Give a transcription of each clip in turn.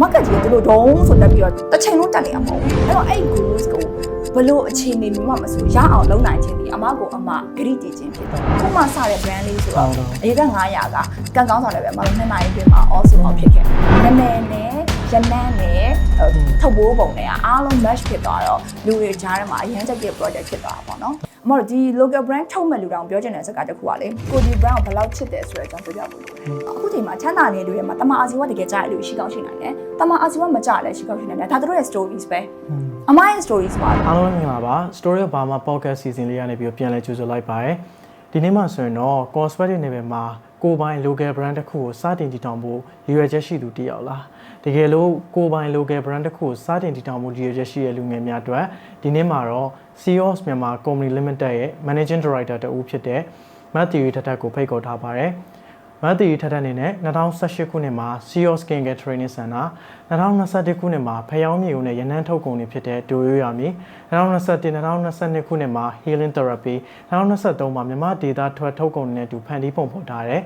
market ကြီးတို့ဒုံးဆိုတက်ပြီးတော့တစ်ချိန်လုံးတက်နေရမှာပေါ့အဲ့တော့အဲ့ goals ကိုဘလို့အခြေအနေမျိုးမှမဆိုရအောင်လုပ်နိုင်ခြင်းဒီအမကိုအမဂရိတည်ခြင်းဖြစ်တော့ခုမှစတဲ့ brand လေးဆိုတော့အရင်က900ကကန်ကောင်းဆောင်တယ်ပဲအမတို့2နာရီအတွင်းမှာ all sold out ဖြစ်ခဲ့တယ်နာမည်နဲ့ရနန်းနဲ့ထုတ်ပိုးပုံနဲ့အားလုံး match ဖြစ်သွားတော့လူတွေကြားထဲမှာအရင်တက်တဲ့ project ဖြစ်သွားတာပေါ့နော်အမတို့ဒီ local brand ထုတ်မဲ့လူတောင်ပြောချင်တဲ့စကားတစ်ခုကလေကိုဒီ brand ကိုဘယ်လောက်ချစ်တယ်ဆိုတဲ့အကြောင်းပြောပြဖို့လိုတယ်အခုချိန်မှာချမ်းသာနေလူတွေမှာတမအာစီဝတ်တကယ်ကြားရလူရှိကောင်းရှိနိုင်တယ်တမအာစီဝတ်မကြားလဲရှိကောင်းရှိနိုင်တယ်ဒါတို့ရဲ့ stories ပဲအမရဲ့ stories ပါအားလုံးမင်္ဂလာပါ story of Burma podcast season လေးကနေပြီးပြန်လဲကြိုဆိုလိုက်ပါတယ်ဒီနေ့မှဆိုရင်တော့ cosmetic နယ်ပယ်မှာကိုပိုင် local brand တစ်ခုကိုစတင်တည်ထောင်ဖို့ရည်ရွယ်ချက်ရှိသူတယောက်လားတကယ်လို့ကိုပိုင် local brand တစ်ခုကိုစတင်တည်ထောင်ဖို့ရည်ရွယ်ချက်ရှိတဲ့လူငယ်များအတွက်ဒီနေ့မှာတော့ CEOS မြန်မာ Company Limited ရဲ့ Managing Director တဦးဖြစ်တဲ့ Matthew ထထကိုဖိတ်ခေါ်ထားပါတယ်Matthew ထထအနေနဲ့2018ခုနှစ်မှာ CEOS Skincare Training Center 2021ခုနှစ်မှာဖျောင်းမြေဦးနဲ့ရနန်းထုတ်ကုန်တွေဖြစ်တဲ့ဒိုရိုးရမီ2021-2022ခုနှစ်မှာ Healing Therapy 2023မှာမြန်မာဒေတာထွက်ထုတ်ကုန်တွေနဲ့တူဖန်တီးပုံဖော်ထားတဲ့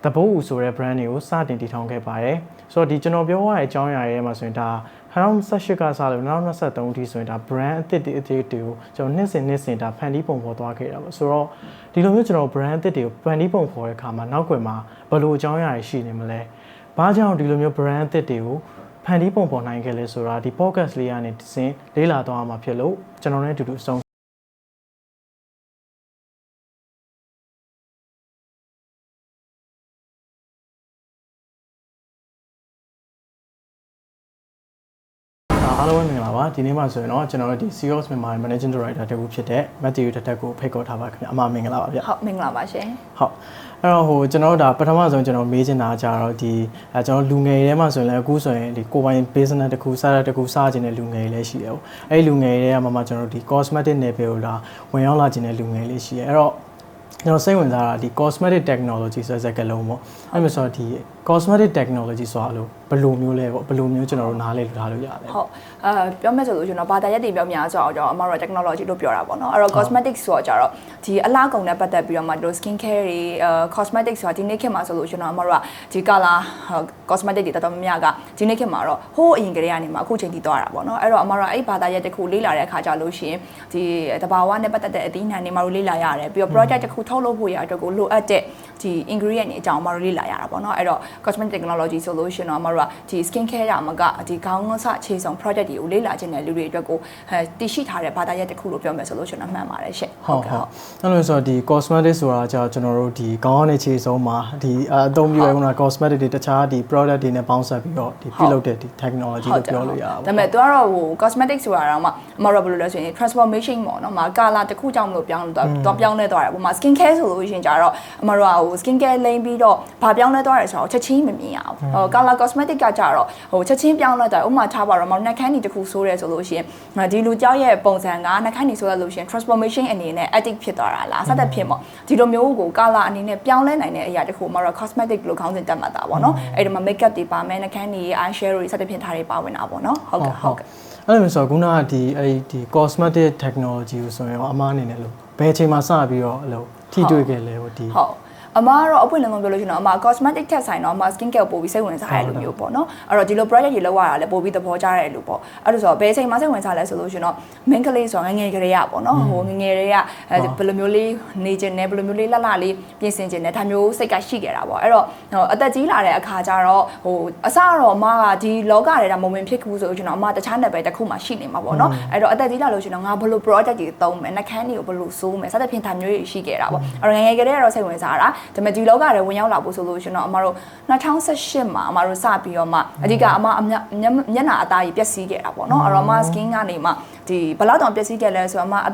တဘိုးဦးဆိုတဲ့ brand တွေကိုစတင်တည်ထောင်ခဲ့ပါတယ်ဆိုတော့ဒီကျွန်တော်ပြောရတဲ့အကြောင်းအရာတွေမှာဆိုရင်ဒါ2018ကစလို့2023အထိဆိုရင်ဒါ brand အသစ်တွေကိုကျွန်တော်နှစ်စဉ်ဒါဖန်တီးပုံဖော်သွားခဲ့တာပေါ့ဆိုတော့ဒီလိုမျိုးကျွန်တော် brand အသစ်တွေကိုဖန်တီးပုံဖော်တဲ့အခါမှာနောက်ွယ်မှာဘယ်လိုအကြောင်းအရာတွေရှိနေမလဲဘာကြောင့်ဒီလိုမျိုး brand အသစ်တွေကိုဖန်တီးပုံဖော်နိုင်ခဲ့လဲဆိုတာဒီ podcast လေးကနေတစ်စင်းလေ့လာသွားမှာဖြစ်လို့ကျွန်တော်နဲ့အတူတူအဆုံးအားလုံးမင်္ဂလာပါဒီနေ့မှာဆိုရင်တော့ကျွန်တော်တို့ဒီ CEOS မြန်မာ Managing Director တဦးဖြစ်တဲ့ Matthew ထထကိုဖိတ်ခေါ်ထားပါခင်ဗျအမမင်္ဂလာပါဗျဟုတ်မင်္ဂလာပါရှင်ဟုတ်အဲ့တော့ကျွန်တော်တို့ဒါပထမဆုံးကျွန်တော်မေးချင်တာကြတော့ဒီကျွန်တော်လူငယ်တွေထဲမှာဆိုရင်လည်းအခုဆိုရင်ဒီကိုပိုင် business တစ်ခုစတဲ့တစ်ခုစခြင်းတဲ့လူငယ်တွေလည်းရှိတယ်ပေါ့အဲ့လူငယ်တွေကမှကျွန်တော်တို့ဒီ cosmetic နယ်ပယ်ကိုလာဝင်ရောက်လာခြင်းတဲ့လူငယ်လေးရှိတယ်အဲ့တော့ကျွန်တော်စိတ်ဝင်စားတာဒီ cosmetic technology ဆိုတဲ့စကားလုံးပေါ့အဲ့မှာဆိုတော့ဒီ cosmetic technology ဆိုတာလို့ဘယ်လိုမျိုးလဲပေါ့ဘယ်လိုမျိုးကျွန်တော်တို့နားလည်ထားလို့ရတယ်ဟုတ်ပြောမယ်ဆိုလို့ကျွန်တော်ဘာသာရပ်တွေပြောများဆိုတော့အမတို့ technology လို့ပြောတာပေါ့နော်အဲ့တော့ cosmetic ဆိုတော့ကြတော့ဒီအလားကုန်နဲ့ပတ်သက်ပြီးတော့မှတို့ skin care တွေcosmetic ဆိုတာဒီနေ့ခေတ်မှာဆိုလို့ကျွန်တော်အမတို့ကဒီ color cosmetic တွေတော်တော်များများကဒီနေ့ခေတ်မှာတော့ဟိုးအရင်ကတည်းကနေမှအခုချိန်ထိသွားတာပေါ့နော်အဲ့တော့အမတို့ကအဲ့ဘာသာရပ်တစ်ခုလေ့လာတဲ့အခါကျလို့ရှိရင်ဒီတဘာဝနဲ့ပတ်သက်တဲ့အသီးနှံတွေမှတို့လေ့လာရတယ်ပြီးတော့ project တစ်ခုထုတ်လုပ်ဖို့ရအတွက်ကိုလိုအပ်တဲ့ဒီ ingredient တွေအကြောင်းအမတို့လေ့လာရတာပေါ့နော်အဲ့တော့ cosmetic technology solution တော့အမတို့ကဒီ skin care ရမှာကဒီခေါင်းစခြေဆောင် project တွေကိုလေ့လာခြင်းတဲ့လူတွေအတွက်ကိုတည်ရှိထားတဲ့ဘာသာရပ်တစ်ခုလို့ပြောမယ်ဆိုလို့ကျွန်တော်မှန်ပါတယ်ရှင့်ဟုတ်ကဲ့အဲ့လိုဆိုတော့ဒီ cosmetic ဆိုတာကြာကျွန်တော်တို့ဒီခေါင်းကနေခြေဆုံးမှာဒီအသုံးပြုရခုန cosmetic တွေတခြားဒီ product တွေနဲ့ပေါင်းစပ်ပြီးတော့ဒီပြုလုပ်တဲ့ဒီ technology လို့ပြောလို့ရပါဘူးဒါပေမဲ့သူကတော့ဟို cosmetic ဆိုတာတော့မှအမတို့ဘယ်လိုလဲဆိုရင် transformation ပေါ့နော်မှာ color တစ်ခုကြောင့်မလို့ပြောင်းလို့တော့ပြောင်းလဲသွားတယ်ဟိုမှာ skin care ဆိုလို့ရှိရင်ကြတော့အမတို့ကဟို skin care လိမ့်ပြီးတော့ဘာပြောင်းလဲသွားတယ်ဆိုတော့ချက်ချင်းမမြင်ရဘူးဟို color cosmetic ကကြတော့ဟိုချက်ချင်းပြောင်းလဲသွားဥပမာထားပါတော့နှာခမ်းကြီးတစ်ခုဆိုးတယ်ဆိုလို့ရှိရင်ဒီလူကြောက်ရဲ့ပုံစံကနှာခမ်းကြီးဆိုရလို့ရှိရင် transformation အနေနဲ့ active ဖြစ်သွားတာလားစသဖြင့်ပေါ့ဒီလိုမျိုးကို color အနေနဲ့ပြောင်းလဲနိုင်တဲ့အရာတစ်ခုမှာတော့ cosmetic လို့ခေါင်းစဉ်တက်မှတ်တာပေါ့နော်အဲ့ဒီမှာ makeup တွေပါမယ်နှာခမ်းကြီး eye shadow တွေစသဖြင့်ထားတွေပါဝင်တာပေါ့နော်ဟုတ်ကဲ့အဲ့လိုမျိုးဆိုတော့ခုနကဒီ cosmetic technology ကိုဆိုရင်အမားအနေနဲ့လို့ဘယ်အချိန်မှာစပြီးတော့အဲ့လိုထိတွေ့ခဲ့လဲဟိုဒီဟုတ်အမကတော့အပွင့်လင်းဆုံးပြောလို့ရှိရင်တော့အမ cosmetic ထက်ဆိုင်တော့အမ skin care ပို့ပြီးစိတ်ဝင်စားရတဲ့လူမျိုးပေါ့နော်အဲ့တော့ဒီလို project တွေလောက်ရတာလည်းပို့ပြီးသဘောကျတဲ့လူပေါ့အဲ့လိုဆိုတော့ဘယ်အချိန်မှစိတ်ဝင်စားလဲဆိုလို့ရှိရင်တော့ main ကလေးဆိုငငယ်ကလေးရပေါ့နော်ဟိုငငယ်တွေကဘယ်လိုမျိုးလေးနေခြင်းနဲ့ဘယ်လိုမျိုးလေးလှလှလေးပြင်ဆင်ခြင်းနဲ့ဒါမျိုးစိတ်ကရှိခဲ့တာပေါ့အဲ့တော့အသက်ကြီးလာတဲ့အခါကျတော့ဟိုအစတော့အမကဒီလောကထဲဒါမဝင်ဖြစ်ဘူးဆိုလို့ရှိရင်တော့အမတခြားနယ်ပယ်တစ်ခုမှရှိနေမှာပေါ့နော်အဲ့တော့အသက်ကြီးလာလို့ရှိရင်တော့ငါဘယ်လို project တွေသုံးမယ်နှာခမ်းတွေကိုဘယ်လိုစိုးမယ်စသဖြင့်ဒါမျိုးတွေရှိခဲ့တာပေါ့အဲ့တော့ငငယ်ကလေးကတော့စိတ်ဝင်စားတာဒါပေမဲ့ဒီလောကထဲဝင်ရောက်လာဖို့ဆိုလို့ရှင်တော့အမတို့2018မှာအမတို့စပြီးတော့မှအဓိကအမမျက်နှာအသားကြီးပျက်စီးခဲ့တာပေါ့နော်အဲ့တော့ skin ကနေမှဒီဘယ်လောက်တောင်ပျက်စီးခဲ့လဲဆိုတော့အမအ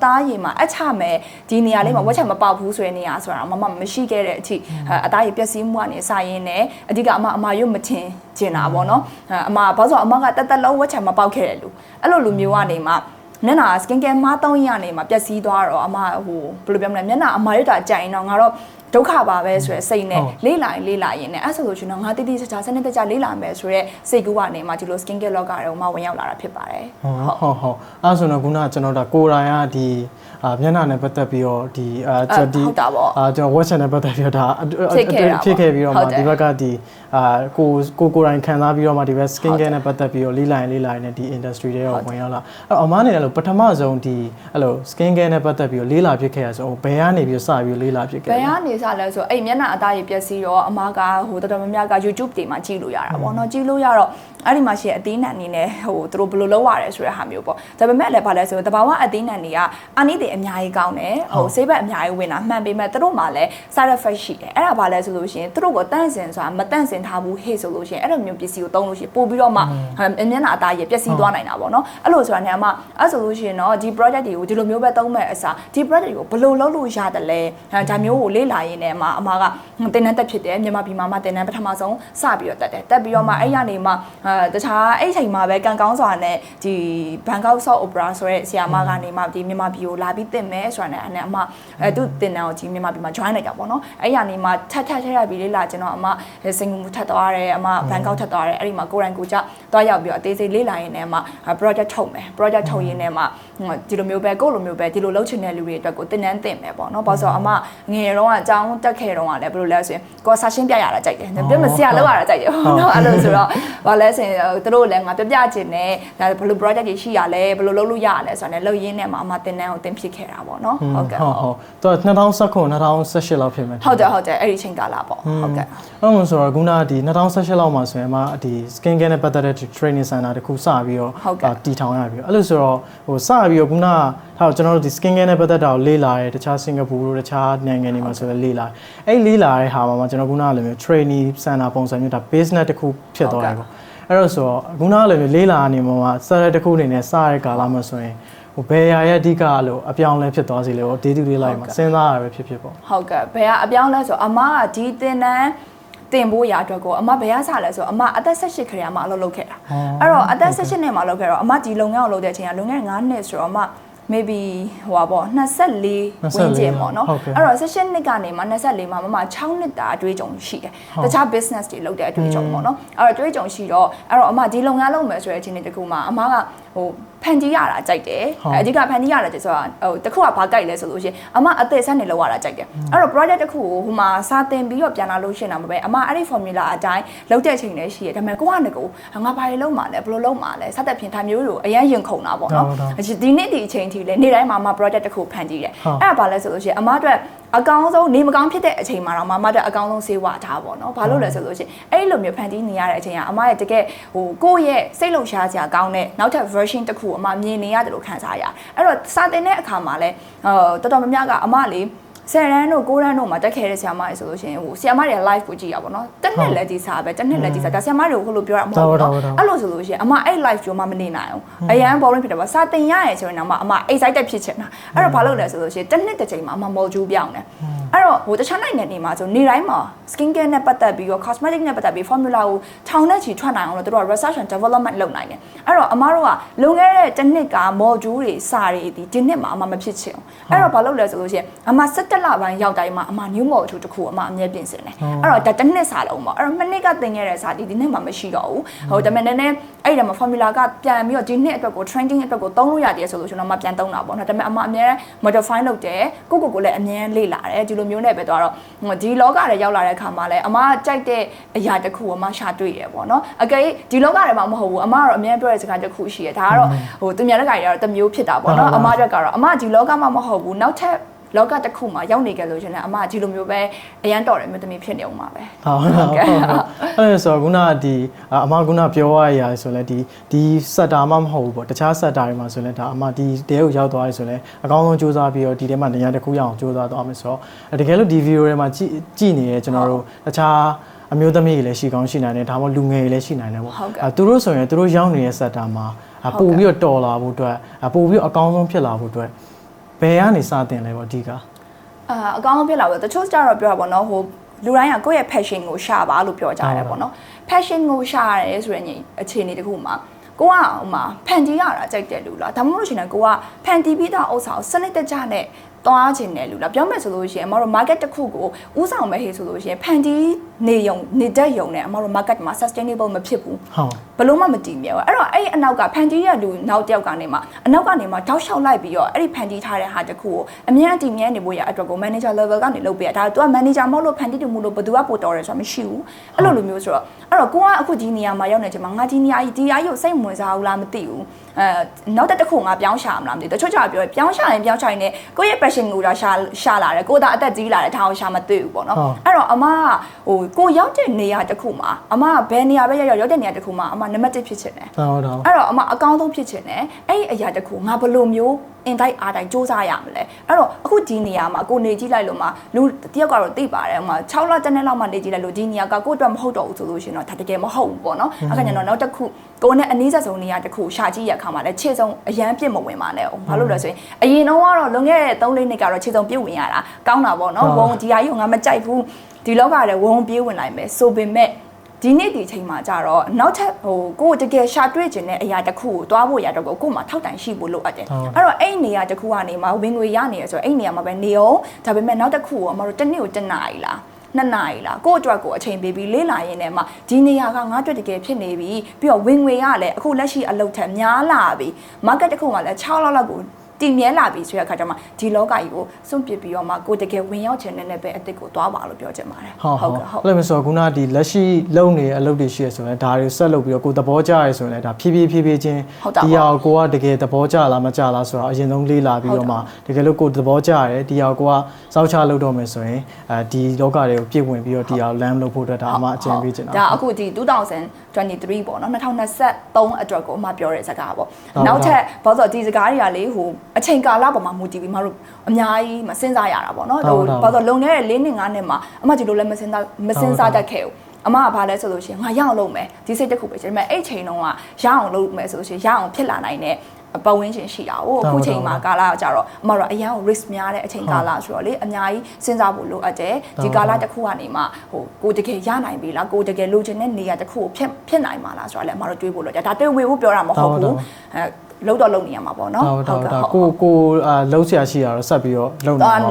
သားရည်မှာအချမယ်ဒီနေရာလေးမှာဝက်ချက်မပေါက်ဘူးဆိုတဲ့နေရာဆိုတာအမမရှိခဲ့တဲ့အထိအသားရည်ပျက်စီးမှုကနေစရင်းနဲ့အဓိကအမရွတ်မထင်ကျင်တာပေါ့နော်အမဘာလို့ဆိုအမကတက်လုံးဝက်ချက်မပေါက်ခဲ့တယ်လူအဲ့လိုလူမျိုးကနေမှမျက်နှာ skin care မသုံးရနေမှာပျက်စီးသွားတော့အမဟိုဘယ်လိုပြောမလဲမျက်နှာအမရတာကြိုင်တော့ငါတော့ ဒုက္ခပါပဲဆိုရယ်စိတ်နဲ့လေးလာရင်လည်းအဲ့ဆိုလို့ရှိရင်တော့ငါတိတိကျကျစနစ်တကျလေးလာမယ်ဆိုရဲစိတ်ကူးကနေမှဒီလို skin care လောကထဲမှာဝင်ရောက်လာတာဖြစ်ပါတယ်ဟုတ်အဲ့ဆိုတော့ခုနကကျွန်တော်ဒါကိုယ်တိုင်ကဒီမျက်နှာနဲ့ပတ်သက်ပြီးတော့ဒီကျွန်တော် website နဲ့ပတ်သက်ပြီးတော့ဒါဖြစ်ခဲ့ပြီးတော့မှဒီဘက်ကဒီကိုယ်တိုင်ခံစားပြီးတော့မှဒီဘက် skin care နဲ့ပတ်သက်ပြီးတော့လေးလာရင်နဲ့ဒီ industry တွေရောဝင်ရောက်လာအဲ့အမားနေတယ်လို့ပထမဆုံးဒီအဲ့လို skin care နဲ့ပတ်သက်ပြီးတော့လေးလာဖြစ်ခဲ့ရဆိုဘယ်ကနေပြီးစပြီးလေးလာဖြစ်ခဲ့ဘယ်ကနေစလဲဆိုအဲ့မျက်နှာအသားရည်ပျက်စီးတော့အမားကဟိုတော်တော်များများက YouTube တွေမှာကြည့်လို့ရတာပေါ့နော်ကြည့်လို့ရတော့အဲ့ဒီမှာရှိတဲ့အသီးနှံအနေနဲ့ဟိုသူတို့ဘယ်လိုလုပ်ရလဲဆိုတဲ့ဟာမျိုးပေါ့ဒါပေမဲ့လည်းဘာလဲဆိုတော့တဘာဝအသီးနှံတွေကအာနိသင်အများကြီးကောင်းတယ်ဟိုဆေးဘက်အများကြီးဝင်တာမှန်ပေမဲ့သူတို့မှလည်း side effect ရှိတယ်အဲ့ဒါဘာလဲဆိုလို့ရှိရင်သူတို့ကိုတန့်စင်ဆိုတာမတန့်စင်ထားဘူးဟေ့ဆိုလို့ရှိရင်အဲ့လိုမျိုးပစ္စည်းကိုသုံးလို့ရှိရင်ပို့ပြီးတော့မှမျက်နှာအသားရည်ပျက်စီးသွားနိုင်တာပေါ့နော်အဲ့လိုဆိုတာနဲ့မှအဲ့ဆိုလို့ရှိရင်တော့ဒီ project တွေကိုဒီလိုမျိုးပဲသုံးမဲ့အစားဒီ project တွေကိုဘယ်လိုလုပ်လို့ရတယ်လဲဒါမျိုးကိုလေ့လာရင်းနဲ့မှအမကတင်နန်းတက်ဖြစ်တယ်မြန်မာပြည်မှာမှတင်နန်းပထမဆုံးစပြီးတော့တက်ပြီးတော့မှအဲ့ရနေမှတခြားအဲ့ချိန်မှာပဲကန်ကောင်းစွာနဲ့ဒီဘန်ကောက်ဆော့အိုပရာဆိုတဲ့ဆီယာမကနေမှဒီမြန်မာပြည်ကိုလာပြီးတင်မယ်ဆိုတာနဲ့အဲ့အမသူတင်နန်းကိုကြီးမြန်မာပြည်မှာ join လိုက်တာပေါ့နော်အဲ့ရနေမှထပ်ပြီးလေ့လာကျွန်တော်အမစင်ကာပူထပ်သွားတယ်အမဘန်ကောက်ထပ်သွားတယ်အဲ့ဒီမှာကိုရိုင်းကိုကြသွားရောက်ပြီးတော့အသေးစိတ်လေ့လာရင်းနဲ့မှ project ထုတ်မယ် project ထုတ်ရင်းနဲ့မှဒီလိုမျိုးပဲကိုလိုမျိုးပဲဒီလိုလုပ်ချင်တဲ့လူတွေအတွက်ကိုတင်နန်းတင်မယ်ပေါ့နော်ဘာလို့ဆိုတော့အမငယ်တော့အကြောင်းတက်ခဲ့တော့ကလည်းဘယ်လိုလဲဆိုရင်ကိုစာရှင်းပြရတာကြိုက်တယ်ပြမစရာလောက်ရတာကြိုက်တယ်ပေါ့နော်အဲ့လိုဆိုတော့ဘာလဲဆိုရင်သူတို့လည်းငါပြချင်တယ်ဒါဘယ်လို project တွေရှိရလဲဘယ်လိုလုပ်လို့ရရလဲဆိုတော့လည်းလုပ်ရင်းနဲ့မှအမတင်နန်းကိုတင်ဖြစ်ခဲ့တာပေါ့နော်ဟုတ်ကဲ့ဟုတ်သူက2019 2018လောက်ဖြစ်မယ်ဟုတ်တယ်အဲ့ဒီချိန်ကာလပေါ့ဟုတ်ကဲ့အဲ့လိုဆိုတော့ခုနကဒီ2018လောက်မှာဆိုရင်အမဒီ skin care နဲ့ပတ်သက်တဲ့ training center တခုစပြီးတော့တည်ထောင်ရပြီးအဲ့လိုဆိုတော့ဟိုစပြီးတော့ခုနကကျွန်တော်တို့ဒီ skin care နဲ့ပတ်သက်တာကိုလေ့လာရဲတခြားစင်ကာပူတို့တခြားနိုင်ငံတွေမှာဆိုလည်းလေ့လာအဲ့လေ့လာတဲ့ဟာမှာကျွန်တော်ခုနကလည်းမျိုး training center ပုံစံမျိုးဒါ business တခုဖြစ်သွားတယ်ပေါ့အဲ့တော့ဆိုတော့ခုနကလည်းမျိုးလေ့လာနေမှာစတဲ့တခုအနေနဲ့စတဲ့ကာလမှာဆိုရင်ဟိုဘယ်ရဲ့အဓိကလို့အပြောင်းလဲဖြစ်သွားစီလေဟို day to day life မှာစဉ်းစားရပဲဖြစ်ပေါ့ဟုတ်ကဲ့ဘယ်ကအပြောင်းလဲဆိုအမကဒီတင်တန်းတင်ဖို့ရအတွက်ကိုအမဘယ်ရဆလဲဆိုအမအသက်18ခရီးအမအလုပ်လုပ်ခဲ့တာအဲ့တော့အသက်18နှစ်မှာလုပ်ခဲ့တော့အမဒီလုပ်ငန်းကိုလုပ်တဲ့အချိန်ကလုပ်ငန်း9နှစ်ဆိုတော့အမ maybe ဟိုပါပေါ့24ဝန်းကျင်ပေါ့နော်အဲ့တော့18နှစ်ကနေမှ24မှာမ6နှစ်တာအတွေ့အကြုံရှိတယ်တခြား business တွေလုပ်တဲ့အတွေ့အကြုံပေါ့နော်အဲ့တော့အတွေ့အကြုံရှိတော့အဲ့တော့အမဒီလုပ်ငန်းလုပ်မယ်ဆိုတဲ့အချိန်တခုမှာအမကဟိုဖန်တီးရတာကြိုက်တယ်အဓိကဖန်တီးရတာကျဆိုတာဟိုတခုကဘာကြိုက်လဲဆိုလို့ရှိရင်အမအသေးဆက်နေလောက်ရတာကြိုက်တယ်အဲ့တော့ project တခုကိုဟိုမှာစာတင်ပြီးတော့ပြန်လာလို့ရှိရင်တော့ပဲအမအဲ့ဒီ formula အတိုင်းလုပ်တဲ့အချိန်လည်းရှိတယ်ဒါပေမဲ့ကိုကငါဘာတွေလုပ်မှာလဲဘယ်လိုလုပ်မှာလဲစတဲ့ဖြင့်ဒါမျိုးတွေကိုအရင်ရင်ခုန်တာပေါ့နော်ဒီနေ့ဒီအချိန်ထိလည်းနေ့တိုင်းမှာအမ project တခုဖန်တီးတယ်အဲ့ဒါဘာလဲဆိုလို့ရှိရင်အမအတွက်အကောင်းဆုံးနေမကောင်းဖြစ်တဲ့အချိန်မှာတော့မမအတွက်အကောင်းဆုံးစေဝါထားပေါ့နော်ဘာလို့လဲဆိုလို့ရှိရင်အဲ့လိုမျိုးဖန်တီးနေရတဲ့အချိန်ကအမရဲ့တကယ်ဟိုကိုယ့်ရဲ့စိတ်လှုပ်ရှားစရာကောင်းတဲ့နောက်ထပ် version တစ်ခုအမမြင်နေရတယ်လို့ခံစားရအဲ့တော့စာတင်တဲ့အခါမှာလဲတော်တော်များများကအမလေး10 ရန်တို့9 ရန်တို့မှာတက်ခဲ့တဲ့ဆရာမတွေဆိုလို့ရှိရင်ဟိုဆရာမတွေ live ကိုကြည့်ရပါတော့တစ်နှစ်လက်ကြီးစားပဲတစ်နှစ်လက်ကြီးစားဒါဆရာမတွေကိုလို့ပြောတာမဟုတ်ဘူးเนาะအဲ့လိုဆိုလို့ရှိရင်အမအဲ့ live ကြောမှမနေနိုင်အောင်အရန် boring ဖြစ်တယ်ပေါ့စာတင်ရရဲဆိုရင်တော့အမ excited ဖြစ်ချင်တာအဲ့တော့ဘာလုပ်လဲဆိုလို့ရှိရင်တစ်နှစ်တစ်ချိန်မှာအမ module ပြောင်းတယ်အဲ့တော့ဟိုတခြားနိုင်ငံတွေမှာဆိုနေတိုင်းမှာ skin care နဲ့ပတ်သက်ပြီးတော့ cosmetic နဲ့ပတ်သက်ပြီး formula ကိုထောင်နဲ့ချီထွက်နိုင်အောင်လို့တို့က research and development လုပ်နိုင်တယ်အဲ့တော့အမတို့ကလွန်ခဲ့တဲ့တစ်နှစ်က module တွေစာတွေဒီနှစ်မှာအမမဖြစ်ချင်အောင်အဲ့တော့ဘာလုပ်လဲဆိုလို့ရှိရင်အမ17လပိုင်းရောက်တိုင်းမှာအမ new module တစ်ခုအမအမြဲပြင်ဆင်တယ်အဲ့တော့ဒါတစ်နှစ်စာလုံးပေါ့အဲ့တော့နှစ်ကသင်ခဲ့တဲ့စာဒီနှစ်မှာမရှိတော့ဘူးဟိုဒါပေမဲ့နည်းအဲ့ဒီမှာ formula ကပြန်ပြီးတော့ဒီနှစ်အတွက်ကို trending အတွက်ကိုသုံးလို့ရတယ်ဆိုလို့ရှိရင်တော့မပြန်သုံးတာပေါ့နော်ဒါပေမဲ့အမအမြဲ modify လုပ်တယ်ကိုလည်းအမြဲလေ့လာတယ်ဒီလိုမျိုးနဲ့ပဲသွားတော့ဒီလောကထဲရောက်လာတဲ့အခါမှာလည်းအမကြိုက်တဲ့အရာတစ်ခုအမရှာတွေ့ရပေါ့နော်အကယ်ဒီလောကထဲမှာမဟုတ်ဘူးအမကတော့အမြဲပြောတဲ့စကားတစ်ခုရှိရဒါကတော့ဟိုသူများတဲ့ခါကျတော့တစ်မျိုးဖြစ်တာပေါ့နော်အမအတွက်ကတော့အမဒီလောကမှာမဟုတ်ဘူးနောက်ထပ်လောကတစ်ခုမှာရောက်နေကြလို့ရှင်လည်းအမဒီလိုမျိုးပဲအရန်တော်တယ်မျိုးသမီးဖြစ်နေအောင်ပါပဲဟုတ်ကဲ့အဲ့ဆိုခုနကဒီအမခုနပြောရရဆိုလဲဒီစက်တာမှမဟုတ်ဘူးပေါ့တခြားစက်တာတွေမှာဆိုလဲဒါအမဒီတဲကိုရောက်သွားပြီဆိုလဲအကောင်းဆုံးစူးစမ်းပြီးတော့ဒီထဲမှာနေရာတစ်ခုရအောင်စူးစမ်းသွားမယ်ဆိုတော့တကယ်လို့ဒီဗီဒီယိုတွေမှာကြည့်နေရဲကျွန်တော်တို့တခြားအမျိုးသမီးတွေလည်းရှိကောင်းရှိနိုင်တယ်ဒါမှမဟုတ်လူငယ်တွေလည်းရှိနိုင်တယ်ပေါ့သူတို့ဆိုရင်သူတို့ရောက်နေတဲ့စက်တာမှာပို့ပြီးတော့တော်လာဖို့အတွက်ပို့ပြီးတော့အကောင်းဆုံးဖြစ်လာဖို့အတွက်ဘယ်ကနေစတင်လဲပေါ့အဓိကအကောင်းဆုံးဖြစ်လာလို့တချို့ကျတော့ပြောတာပေါ့နော်ဟိုလူတိုင်းကကိုယ့်ရဲ့ passion ကိုရှာပါလို့ပြောကြတယ်ပေါ့နော် passion ကိုရှာရဲဆိုရင်အခြေအနေတစ်ခုမှာကိုကဟိုမှာဖန်တီးရတာကြိုက်တယ်လူလားဒါမှမဟုတ်လို့ရှိရင်ကိုကဖန်တီးပြီးသားဥစ္စာကိုစနစ်တကျနဲ့ သွားခြင်းတယ်လူလားပြောမယ်ဆိုလို့ရှိရင်အမတို့ market တစ်ခုကိုဥဆောင်မဲ့ဟေးဆိုလို့ရှိရင်ဖန်တီးနေယုံနေတတ်ယုံနဲ့အမတို့ market မှာ sustainable မဖြစ်ဘူးဘလို့မှမတည်မြဲဘူးအဲ့တော့အဲ့အနောက်ကဖန်တီးရလူနောက်တစ်ယောက်ကနေမှအနောက်ကနေမှတောက်လျှောက်လိုက်ပြီးတော့အဲ့ဒီဖန်တီးထားတဲ့ဟာတစ်ခုကိုအမြဲတည်မြဲနေဖို့ရအတွက်ကို manager level ကနေလုပ်ပေးရဒါသူက manager မဟုတ်လို့ဖန်တီးတယ်မလို့ဘယ်သူကပို့တော်တယ်ဆိုတာမရှိဘူးအဲ့လိုမျိုးဆိုတော့အဲ့တော့ကိုကအခုဒီနေရာမှာရောက်နေချိန်မှာငါဒီနေရာကြီးဒီအရုပ်စိတ်ဝင်စားဘူးလားမသိဘူးနောက်တစ်ခုငါပြောင်းရှာမလားမသိဘူးတချို့ကြပြောပြောင်းရှာရင်ပြောင်းရှာရင်လည်းကိုယ့်ရဲ့ passion ကိုဒါရှာလာတယ်ကိုသာအသက်ကြီးလာတယ်ထားအောင်ရှာမတွေ့ဘူးပေါ့နော်အဲ့တော့အမဟိုကိုရောက်တဲ့နေရာတစ်ခုမှာအမဘယ်နေရာပဲရောက်တဲ့နေရာတစ်ခုမှာအမနံပါတ်1ဖြစ်ချင်တယ်ဟုတ်တော့အဲ့တော့အမအကောင်းဆုံးဖြစ်ချင်တယ်အဲ့ဒီအရာတစ်ခုငါဘယ်လိုမျိုးအင်တိုက်အားတိုက်စူးစမ်းရမလဲအဲ့တော့အခုဒီနေရာမှာကိုနေကြည့်လိုက်လို့မှလူတယောက်ကတော့သိပါတယ်ဟိုမှာ6လတစ်နှစ်လောက်မှနေကြည့်လိုက်လို့ဒီနေရာကကိုအတွက်မဟုတ်တော့ဘူးဆိုလို့ရှိရင်တော့ဒါတကယ်မဟုတ်ဘူးပေါ့နော်အခါကျတော့နောက်တစ်ခုကိုနဲ့အနည်းဆက်ဆုံးနေရာတစ်ခုရှာကြည့်ရခါမှာလည်းခြေစုံအရန်ပြစ်မဝင်ပါနဲ့ဘာလို့လဲဆိုရင်အရင်တော့ကတော့လွန်ခဲ့တဲ့3-4နှစ်ကတော့ခြေစုံပြစ်ဝင်ရတာကောင်းတာပေါ့နော်ဝုံဒီဟာကြီးကငါမကြိုက်ဘူးဒီလောကလည်းဝုံပြေးဝင်နိုင်မယ်ဆိုပေမဲ့ဒီနေ့ဒီချိန်မှာကြတော့နောက်ထပ်ဟိုကိုတကယ်ရှာတွေ့ခြင်းတဲ့အရာတစ်ခုကိုတွားဖို့ရတော့ကိုမှထောက်တိုင်ရှိဖို့လိုအပ်တယ်အဲ့တော့အဲ့နေရာတစ်ခုကနေမှဝင်ငွေရနေရဆိုတော့အဲ့နေရာမှာပဲနေအောင်ဒါပေမဲ့နောက်တစ်ခုကိုအမတို့တစ်နေ့ကို1နာရီလား2နာရီလားကိုအတွက်ကိုအချိန်ပေးပြီးလေးလာရင်းနဲ့မှဒီနေရာကငါအတွက်တကယ်ဖြစ်နေပြီပြီးတော့ဝင်ငွေရလည်းအခုလက်ရှိအလုပ်ထက်များလာပြီ market တစ်ခုမှလည်း6လောက်ကိုတည်မြဲလာပြီဆိုတဲ့အခါကျမှဒီလောကကြီးကိုစွန့်ပစ်ပြီးတော့မှကိုတကယ်ဝင်ရောက်ခြင်းနဲ့ပဲအစ်စ်ကိုသွားပါလို့ပြောချင်ပါတယ်ဟုတ်အဲ့လိုမျိုးဆိုတော့ခုနကဒီလက်ရှိလုပ်နေတဲ့အလုပ်တွေရှိရဆိုရင်ဒါတွေဆက်လုပ်ပြီးတော့ကိုသဘောကျရဆိုရင်လည်းဒါဖြည်းဖြည်းချင်းဒီဟာကိုကတကယ်သဘောကျလားမကျလားဆိုတော့အရင်ဆုံးလေးလာပြီးတော့မှတကယ်လို့ကိုသဘောကျရတယ်ဒီဟာကိုကစောက်ချလုပ်တော့မယ်ဆိုရင်ဒီလောကတွေကိုပြည့်ဝင်ပြီးတော့ဒီဟာလမ်းလုပ်ဖို့အတွက်ဒါအမှအကျဉ်းပေးချင်တာဒါအခုဒီ2023ပေါ့နော်2023အတွက်ကိုအမှပြောတဲ့စကားပေါ့နောက်ထပ်ဘာလို့ဆိုဒီစကားတွေကလေဟိုအချိန်ကာလပေါ်မှာမူတည်ပြီးမတို့အများကြီးမစဉ်းစားရတာပေါ့နော်ဟိုဘာလို့လုံခဲ့တဲ့4နှစ်5နှစ်မှာအမှဒီလိုလည်းမစဉ်းစားတတ်ခဲ့ဘူးအမကဘာလဲဆိုလို့ရှိရင်ငါရအောင်လုပ်မယ်ဒီစိတ်တစ်ခုပဲဒါပေမဲ့အဲ့ချိန်တုန်းကရအောင်လုပ်မယ်ဆိုလို့ရှိရင်ရအောင်ဖြစ်လာနိုင်တဲ့ပတ်ဝန်းကျင်ရှိတာ哦အခုချိန်မှာကာလကြတော့အမတို့အရန် risk များတဲ့အချိန်ကာလဆိုတော့လေအများကြီးစဉ်းစားဖို့လိုအပ်တယ်ဒီကာလတစ်ခုကနေမှဟိုကိုတကယ်ရနိုင်ပြီလားကိုတကယ်လိုချင်တဲ့နေရာတစ်ခုကိုဖြစ်နိုင်မှာလားဆိုတော့လေအမတို့တွေးဖို့လိုတယ်ဒါတွေးဝေဖို့ပြောတာမဟုတ်ဘူးလုံးတော့လုံနေရမှာပေါ့နော်ဟုတ်ကိုလုံးဆရာရှိရတော့ဆက်ပြီးတော့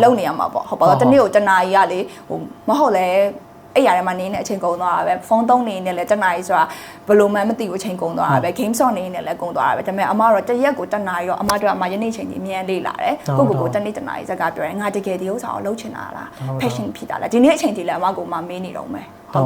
လုံနေရမှာပေါ့ဟုတ်ပါတော့တနေ့ကိုတနာရီကလေဟိုမဟုတ်လဲအဲ့ရထဲမှာနေနေအချိန်ကုန်သွားတာပဲဖုန်းသုံးနေနေလဲတနာရီဆိုတာဘယ်လိုမှမသိဘူးအချိန်ကုန်သွားတာပဲ game ဆော့နေနေလဲကုန်သွားတာပဲဒါပေမဲ့အမတော့တရက်ကိုတနာရီတော့အမတို့အမယနေ့ချိန်ကြီးအမြန်လေးလာတယ်ကိုတနေ့တနာရီစကားပြောရင်ငါတကယ်ဒီဥစ္စာကိုလုပ်ချင်တာလား passion ဖြစ်တာလားဒီနေ့အချိန်ကြီးလဲအမကိုမမေးနေတော့မယ်ဟု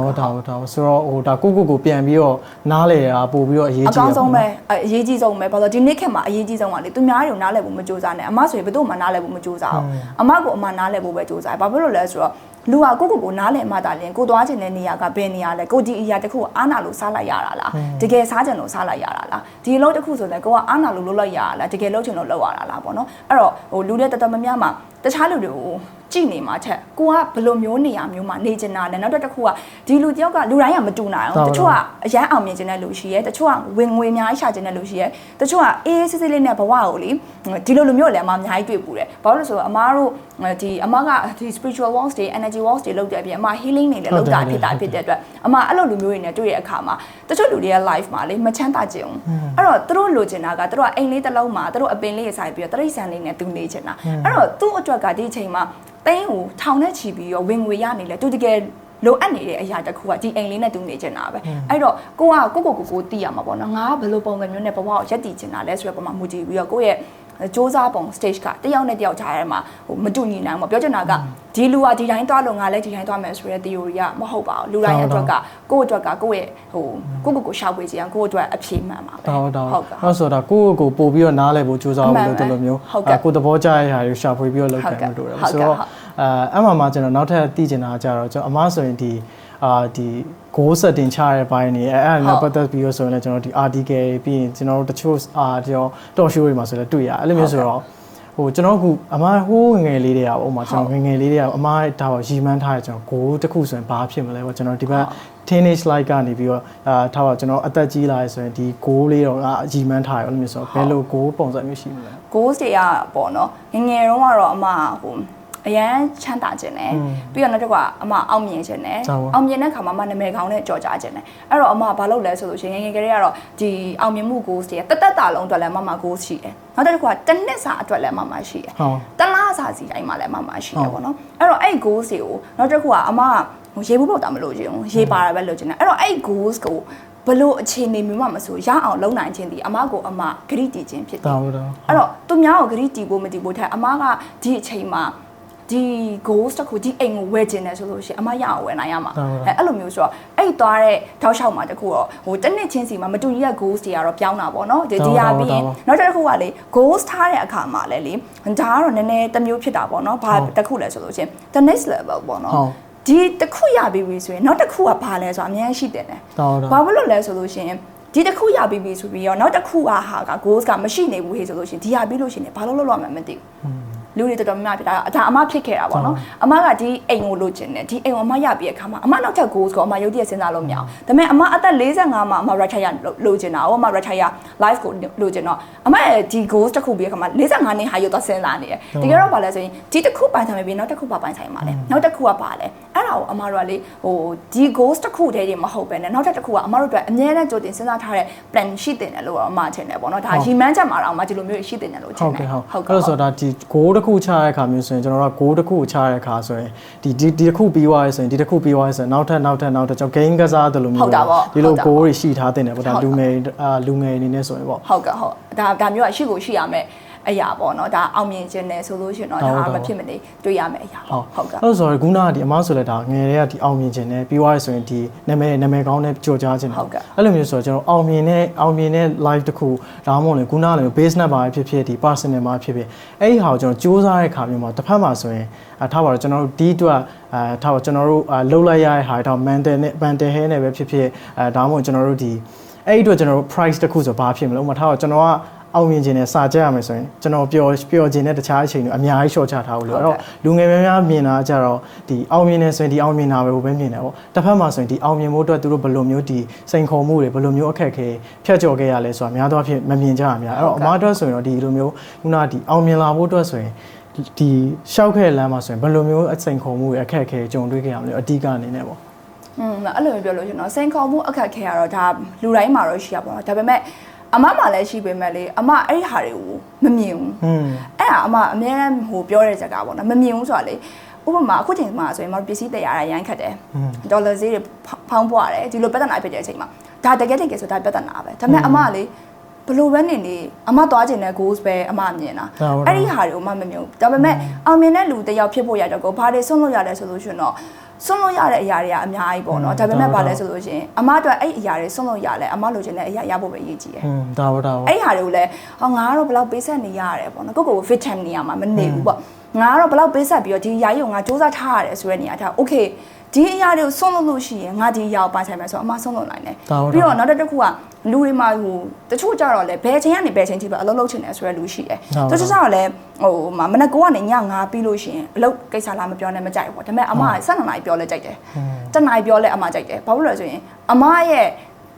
တ်ဆိုတော့ဟိုဒါကိုပြန်ပြီးတော့နားလေတာပို့ပြီးတော့အရေးကြီးအကောင်းဆုံးပဲအရေးကြီးဆုံးပဲဘာလို့ဒီနေ့ခေတ်မှာအရေးကြီးဆုံးကလေသူများတွေကိုနားလဲဖို့မကြိုးစားနဲ့အမဆိုရင်ဘယ်သူမှနားလဲဖို့မကြိုးစားအောင်အမကိုအမနားလဲဖို့ပဲကြိုးစားဘာဖြစ်လို့လဲဆိုတော့လူကကိုနားလည်မှသာလင်ကိုသွားခြင်းတဲ့နေရာကဘယ်နေရာလဲကိုဒီအရာတစ်ခုအားနာလို့စားလိုက်ရတာလားတကယ်စားခြင်းလို့စားလိုက်ရတာလားဒီအလုပ်တစ်ခုဆိုလည်းကိုကအားနာလို့လုပ်လိုက်ရတာလားတကယ်လုပ်ခြင်းလို့လုပ်ရတာလားပေါ့နော်အဲ့တော့ဟိုလူတွေတော်တော်များများမှာတခြားလူတွေကိုကြည့်နေမှာချက်ကိုကဘယ်လိုမျိုးနေရာမျိုးမှာနေချင်တာလဲနောက်တစ်ခုကဒီလူတယောက်ကလူတိုင်းကမတူနိုင်အောင်တချို့ကအရန်အောင်မြင်ခြင်းတဲ့လူရှိရဲတချို့ကဝင်ငွေအများကြီးရှာခြင်းတဲ့လူရှိရဲတချို့ကအေးစစ်စစ်လေးနဲ့ဘဝကိုလေဒီလိုလူမျိုးလည်းအများကြီးတွေ့ပူတယ်ဘာလို့လဲဆိုတော့အမားတို့ဒီအမကဒီ spiritual walks တွေ energy walks တွေလုပ်တဲ့အပြင်အမ healing တွေလည်းလုပ်တာဖြစ်တဲ့အတွက်အမအဲ့လိုလူမျိုးတွေနဲ့တွေ့ရတဲ့အခါမှာတချို့လူတွေရဲ့ life မှာလေမချမ်းသာကြအောင်အဲ့တော့သူတို့လိုချင်တာကသူတို့ကအိမ်လေးတစ်လုံးမှာသူတို့အပင်လေးဆိုင်ပြီးတော့တရိတ်ဆန်လေးနဲ့သူနေချင်တာအဲ့တော့သူ့အတွက်ကဒီအချိန်မှာတင်းကိုထောင်နဲ့ချီပြီးတော့ဝင်ငွေရနေလဲသူတကယ်လိုအပ်နေတဲ့အရာတစ်ခုကဒီအိမ်လေးနဲ့တူနေချင်တာပဲအဲ့တော့ကိုသိရမှာပေါ့နော်ငါကဘယ်လိုပုံစံမျိုးနဲ့ဘဝကိုရက်တည်ချင်တာလဲဆိုတဲ့ပုံမှာမူတည်ပြီးတော့ကိုယ့်ရဲ့စူးစမ်းပုံ stage ကတယောက်နဲ့တယောက်ကြားထဲမှာဟိုမတူညီနိုင်ဘူးပြောချင်တာကဒီလူကဒီတိုင်းသွားလို့ငါလည်းဒီတိုင်းသွားမယ်ဆိုတဲ့ theory ကမဟုတ်ပါဘူးလူတိုင်းအတွက်ကကိုယ့်ရဲ့ဟိုကိုရှာဖွေခြင်းကိုယ့်အတွက်အဖြေမှန်ပါပဲဟုတ်ဆိုတာကိုပို့ပြီးတော့နားလည်ဖို့စူးစမ်းဖို့လို့တလို့မျိုးကိုသဘောကျတဲ့ဟာတွေရှာဖွေပြီးတော့လုပ်ခဲ့လို့ရတယ်ဆိုတော့အမှကျွန်တော်နောက်ထပ်သိချင်တာကြတော့ကျွန်တော်အမဆိုရင်ဒီgoal setting ချရတဲ့ဘိုင်းနေအဲ့ဒါနဲ့ပတ်သက်ပြီးတော့ဆိုရင်လည်းကျွန်တော်ဒီ article ပြီးရင်ကျွန်တော်တို့တချို့ကျွန်တော် talk show တွေမှာဆိုလည်းတွေ့ရအဲ့လိုမျိုးဆိုတော့ဟိုကျွန်တော်အခုအမဟိုးငယ်လေးတွေကဥမာကျွန်တော်ငယ်လေးတွေကအမဒါပေါ့ရီမန်းထားရကျွန်တော် goal တစ်ခုဆိုရင်ဘာဖြစ်မလဲပေါ့ကျွန်တော်ဒီဘက် teenage life ကနေပြီးတော့ထားပါကျွန်တော်အသက်ကြီးလာရဆိုရင်ဒီ goal လေးတော့ရီမန်းထားရအဲ့လိုမျိုးဆိုတော့ဘယ်လို goal ပုံစံမျိုးရှိမလဲ goal တွေကပေါ့နော်ငယ်တုန်းကတော့အမဟိုအရန်ချမ်းသာခြင်းနဲ့ပြီးတော့နောက်တစ်ခါအမအောင်မြင်ခြင်းနဲ့အောင်မြင်တဲ့ခါမှာမနာမည်ကောင်းနဲ့ကြော်ကြားခြင်းနဲ့အဲ့တော့အမဘာလုပ်လဲဆိုလို့ရှိရင်ငယ်ငယ်ကလေးကတော့ဒီအောင်မြင်မှု goals တွေတက်တာလုံးအတွက်လည်းမမ goals ရှိတယ်နောက်တစ်ခါတစ်နှစ်စာအတွက်လည်းမမရှိတယ်တလား စားစီတိုင်းမှာလည်းအမမရှိတယ်ပေါ့နော်အဲ့တော့အဲ့ goals တွေကိုနောက်တစ်ခုကအမရေဘူးပေါက်တာမလို့ချင်ဘူးရေပါတာပဲလို့ချင်တယ်အဲ့တော့အဲ့ goals ကိုဘလို့အခြေအနေမျိုးမှမဆိုရအောင်လုံနိုင်ခြင်းဒီအမကိုအမဂရိတီခြင်းဖြစ်တယ်အဲ့တော့သူများကိုဂရိတီဖို့မတီဖို့ထိုင်အမကဒီအချိန်မှာဒီ goals တခုဒီအိမ်ကိုဝယ်ခြင်းတယ်ဆိုလို့ရှိရင်အမရအောင်ဝယ်နိုင်ရမှာအဲ့လိုမျိုးဆိုတော့အဲ့သွားတဲ့ထောက်လျှောက်မှာတခုတော့ဟိုတစ်နှစ်ချင်းစီမှာမတူညီတဲ့ goals တွေကတော့ပြောင်းတာပေါ့နော်ဒီရပြီးရင်နောက်တစ်ခုကလေ goals ထားတဲ့အခါမှာလည်းလေဒါကတော့နည်းနည်းတစ်မျိုးဖြစ်တာပေါ့နော်ဘာတခုလဲဆိုလို့ရှိရင် the next level ပေါ့နော်ဒီတစ်ခုရပြီးပြီဆိုရင်နောက်တစ်ခုကဘာလဲဆိုတော့အများကြီးရှိတယ်နဲ့ဘာလို့လဲဆိုလို့ရှိရင်ဒီတစ်ခုရပြီးပြီဆိုပြီးတော့နောက်တစ်ခုဟာက goals ကမရှိနေဘူးဟေ့ဆိုလို့ရှိရင်ဒီရပြီးလို့ရှိရင်ဘာလို့လုပ်ရမှမသိဘူးလူတွေတော်တော်များများဖြစ်တာဒါအမဖြစ်ခဲ့တာပေါ့နော်အမကဒီအိမ်ကိုလိုချင်တယ်ဒီအိမ်ကိုအမရပြီးတဲ့အခါမှာအမနောက်ထပ် goals ကိုအမရုပ်တရက်စဉ်းစားလို့မရအောင်ဒါပေမဲ့အမအသက်45မှာအမ retire လိုချင်တာအမ retire life ကိုလိုချင်တော့အမရဲ့ဒီ goals တစ်ခုပြီးတဲ့အခါမှာ45နှစ်ဟာရုပ်သွားစဉ်းစားနေတယ်တကယ်တော့ဘာလဲဆိုရင်ဒီတစ်ခုပိုင်ဆိုင်ပြီးနောက်တစ်ခုပါပိုင်ဆိုင်မှာလဲနောက်တစ်ခုကပါလဲအဲ့ဒါကိုအမတို့ကလေဟိုဒီ goals တစ်ခုတည်းတွေမဟုတ်ပဲနဲ့နောက်တစ်ခုကအမတို့အတွက်အများနဲ့ကြိုတင်စဉ်းစားထားတဲ့ plan ရှိတင်တယ်လို့အမထင်တယ်ပေါ့နော်ဒါရီမန်းချက်မှာတော့အမဒီလိုမျိုးရှိတင်တယ်လို့ထင်တယ်ဟုတ်ကဲ့ဆိုတော့ဒီ goal တစ်ခုချတဲ့အခါမျိုးဆိုရင်ကျွန်တော်တို့က goal တစ်ခုချတဲ့အခါဆိုရင်ဒီတစ်ခုပြီးသွားရဆိုရင်ဒီတစ်ခုပြီးသွားရဆိုရင်နောက်ထပ်ကျွန်တော် game ကစားတယ်လို့မျိုးဒီလို goal တွေရှိထားတင်တယ်ပေါ့ဒါလူငယ်အနေနဲ့ဆိုရင်ပေါ့ဟုတ်ကဲ့ဟုတ်ဒါမျိုးကရှိကိုရှိရမယ်အရာပေါ့နော်ဒါအောင်မြင်ခြင်းနဲ့ဆိုလို့ရှိရင်တော့ဒါမဖြစ်မနေတွေ့ရမယ်အရာဟုတ်ကဲ့အဲ့ဆိုတော့ခုနကဒီအမောက်ဆိုလဲဒါငယ်တွေကဒီအောင်မြင်ခြင်းနဲ့ပြီးသွားရဆိုရင်ဒီနာမည်ကောင်းနဲ့ကြော်ကြားခြင်းအဲ့လိုမျိုးဆိုတော့ကျွန်တော်အောင်မြင်တဲ့ live တစ်ခုဒါမှမဟုတ်လေခုနကလည်း base net ပါဖြစ်ဖြစ်ဒီ personal မှာဖြစ်ဖြစ်အဲ့ဒီဟာကိုကျွန်တော်စူးစမ်းတဲ့ခါမျိုးမှာတစ်ဖက်မှာဆိုရင်ထားပါတော့ကျွန်တော်တို့ဒီအတွက်ထားပါကျွန်တော်တို့လှုပ်လိုက်ရတဲ့ဟာတော့ mental နဲ့ mental health နဲ့ပဲဖြစ်ဖြစ်ဒါမှမဟုတ်ကျွန်တော်တို့ဒီအဲ့ဒီအတွက်ကျွန်တော်တို့ price တစ်ခုဆိုဘာဖြစ်မလဲဥပမာထားပါကျွန်တော်ကအောင်မြင်ခြင်းနဲ့စာကြရမယ်ဆိုရင်ကျွန်တော်ပျော်ခြင်းနဲ့တခြားအချိန်တွေအများကြီးရှော့ချထားဘူးလို့အဲ့တော့လူငယ်များမြင်တာကြတော့ဒီအောင်မြင်နေဆိုရင်ဒီအောင်မြင်တာပဲဘယ်မြင်တယ်ပေါ့တစ်ဖက်မှာဆိုရင်ဒီအောင်မြင်မှုအတွက်သူတို့ဘယ်လိုမျိုးဒီစိန်ခေါ်မှုတွေဘယ်လိုမျိုးအခက်အခဲဖြတ်ကျော်ခဲ့ရလဲဆိုတာများသောအားဖြင့်မမြင်ကြရများအဲ့တော့အမားအတွက်ဆိုရင်တော့ဒီလိုမျိုးခုနကဒီအောင်မြင်လာဖို့အတွက်ဆိုရင်ဒီရှောက်ခဲ့လမ်းမှာဆိုရင်ဘယ်လိုမျိုးအစိန်ခေါ်မှုတွေအခက်အခဲကြုံတွေ့ခဲ့ရမလဲအဓိကအနေနဲ့ပေါ့အဲ့လိုပြောလို့ရှင်တော့စိန်ခေါ်မှုအခက်အခဲကတော့ဒါလူတိုင်းမှာတော့ရှိရပါတော့ဒါပေမဲ့အမမှလည်းရှိပေမဲ့လေအမအဲ့ဒီဟာတွေကိုမမြင်ဘူးအဲ့ဒါအမအများဟိုပြောတဲ့စကားပေါ့နော်မမြင်ဘူးဆိုတာလေဥပမာအခုချိန်မှာဆိုရင်မပစ္စည်းတရရရိုင်းခတ်တယ်ဒေါ်လာဈေးတွေဖောင်းပွားတယ်ဒီလိုပြဿနာဖြစ်တဲ့အချိန်မှာဒါတကယ်ဆိုဒါပြဿနာပဲဒါပေမဲ့အမကလေဘလို့ပဲနေအမသွားခြင်းတဲ့ goals ပဲအမမြင်တာအဲ့ဒီဟာတွေကိုအမမမြင်ဘူးဒါပေမဲ့အောင်မြင်တဲ့လူတယောက်ဖြစ်ဖို့ရတော့ကိုဘာတွေဆုံးလို့ရတယ်ဆိုလို့ရှင်တော့ဆွန့်လို့ရတဲ့အရာတွေကအများကြီးပေါ့နော်ဒါပေမဲ့ဘာလဲဆိုလို့ရှိရင်အမအတွက်အဲ့အရာတွေဆွန့်လို့ရလဲအမလိုချင်တဲ့အရာရဖို့ပဲအရေးကြီးတယ်ဒါပေါ့အဲ့ဟာတွေကိုလည်းဟောငါကတော့ဘယ်လောက်ပေးဆက်နေရတယ်ပေါ့နော်ကို victim နေရမှာမနေဘူးပေါ့ငါကတော့ဘယ်လောက်ပေးဆက်ပြီးတော့ဒီအရာကြီးကိုငါစူးစမ်းထားရတယ်ဆိုတဲ့နေရာထား okay ဒီအရာတွေကိုဆွန့်လို့ရှိရင်ငါဒီအရာကိုပိုင်ဆိုင်မယ်ဆိုတော့အမဆွန့်လို့နိုင်တယ်ပြီးတော့နောက်တစ်ခုကလူတွေမှာဟိုတချို့ကြတော့လေဘယ်ချိန်ကနေဘယ်ချိန်ထိပဲအလုပ်လုပ်ချင်တယ်ဆိုတဲ့လူရှိတယ်တချို့ကြတော့လေဟိုမနက်9ကနေည9ပြီးလို့ရှိရင်အလုပ်ကိစ္စလာမပြောနဲ့မကြိုက်ဘူးပေါ့ဒါပေမဲ့အမက12နာရီပြောလဲကြိုက်တယ်တနာရီပြောလဲအမကြိုက်တယ်ဘာလို့လဲဆိုရင်အမရဲ့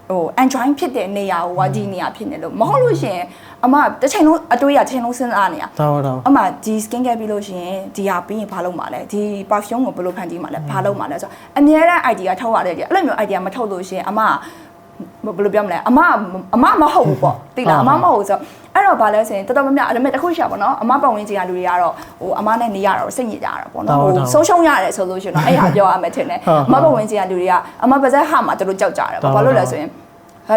ဟို enjoy ဖြစ်တဲ့နေရာဟိုဒီနေရာဖြစ်နေလို့မဟုတ်လို့ရှိရင်အမတစ်ချိန်လုံးအတွေးရတစ်ချိန်လုံးစဉ်းစားနေရအမဒီ skin care ပြီးလို့ရှိရင်ဒီဟာပြီးရင်ဘာလုပ်မှာလဲဒီ perfume ကိုဘယ်လိုဖန်တီးမှာလဲဘာလုပ်မှာလဲဆိုတော့အများအား idea ထုတ်ရတယ်အဲ့လိုမျိုး idea မထုတ်လို့ရှိရင်အမဘယ်လိုပြောမလဲအမမဟုတ်ဘူးပေါ့သိလားအမမဟုတ်ဆိုအဲ့တော့ဘာလဲဆိုရင်တော်တော်များများအဲ့ဒါမဲ့တစ်ခုရှာပါတော့အမပတ်ဝန်းကျင်ကလူတွေကတော့ဟိုအမနဲ့နေရတော့စိတ်ညစ်ကြတာပေါ့နော်ဟိုဆုံးရှုံးရတယ်ဆိုလို့ရှိရင်တော့အဲ့ဟာပြောရမယ်ထင်တယ်အမပတ်ဝန်းကျင်ကလူတွေကအမပါဇက်ဟာမှာတို့ကြောက်ကြတယ်ပေါ့ဘာလို့လဲဆိုရင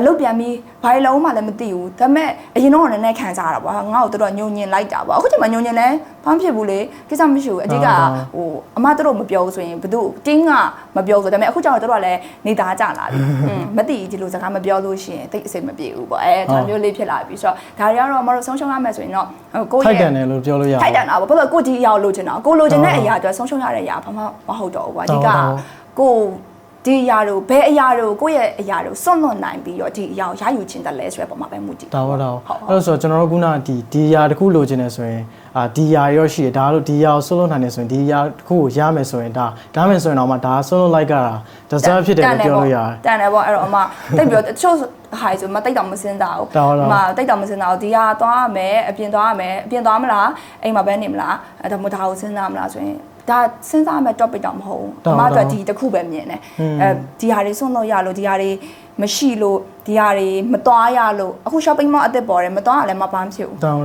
်လုတ်ပြန်ပြီးဘာလုံးမှလည်းမသိဘူးဒါပေမဲ့အရင်တော့နည်းနည်းခံစားရတာပေါ့ငါ့ကိုတော်တော်ညုံညင်လိုက်တာပေါ့အခုချိန်မှာညုံညင်လဲဘာမှဖြစ်ဘူးလေကိစ္စမရှိဘူးအတိတ်ကဟိုအမတို့မပြောဘူးဆိုရင်ဘသူတင်းကမပြောဆိုဒါပေမဲ့အခုကျတော့တို့ကလည်းနေတာကြလာပြီမသိဒီလိုစကားမပြောလို့ရှိရင်တိတ်အစိမပြေဘူးပေါ့ဒါမျိုးလေးဖြစ်လာပြီဆိုတော့ဒါတွေကတော့အမတို့ဆုံးရှုံးရမယ်ဆိုရင်တော့ကိုယ့်ရဲ့ထိုက်တန်တယ်လို့ပြောလို့ရတယ်ထိုက်တန်တာပေါ့ဘာလို့ကိုဒီအရာကိုလိုချင်တာကိုလိုချင်တဲ့အရာအတွက်ဆုံးရှုံးရတဲ့အရာဘာမှမဟုတ်တော့ဘူးပေါ့အဓိကကိုဒီအရာတို့ဘယ်အရာတို့ကိုယ့်ရဲ့အရာတို့စွန့်လွတ်နိုင်ပြီးတော့ဒီအရာကိုရယူခြင်းတလဲဆိုတဲ့ပုံမှာပဲမူတည်ဒါတော့အဲ့လိုဆိုကျွန်တော်တို့ခုနဒီအရာတစ်ခုလိုချင်တယ်ဆိုရင်ဒီအရာရောရှိတယ်ဒါလို့ဒီအရာကိုစွန့်လွတ်နိုင်တယ်ဆိုရင်ဒီအရာတစ်ခုကိုရမယ်ဆိုရင်ဒါမယ်ဆိုရင်တော့မှဒါစွန့်လွတ်လိုက်ကတာ deserve ဖြစ်တယ်လို့ပြောလို့ရတယ်တန်တယ်ပေါ့အဲ့တော့အမတိတ်ပြီးတော့တချို့ဟာဆိုမတိတ်တော့မစင်းတာဘူးအမတိတ်တော့မစင်းတာဘူးဒီဟာသွားရမယ်အပြင်သွားရမယ်အပြင်သွားမလားအိမ်မှာပဲနေမလားအဲ့ဒါမှဒါကိုစဉ်းစားမလားဆိုရင် ဒါစဉ်းစားမဲ့ topic တော့မဟုတ်ဘူးအမတို့ဒီတစ်ခုပဲမြင်တယ်ဒီဟာတွေစွန့်လို့ရလို့ဒီဟာတွေမရှိလို့ဒီဟာတွေမသွားရလို့အခု shopping mall အသစ်ပေါ်တယ်မသွားရလဲမပန်းဖြစ်ဘူးတောင်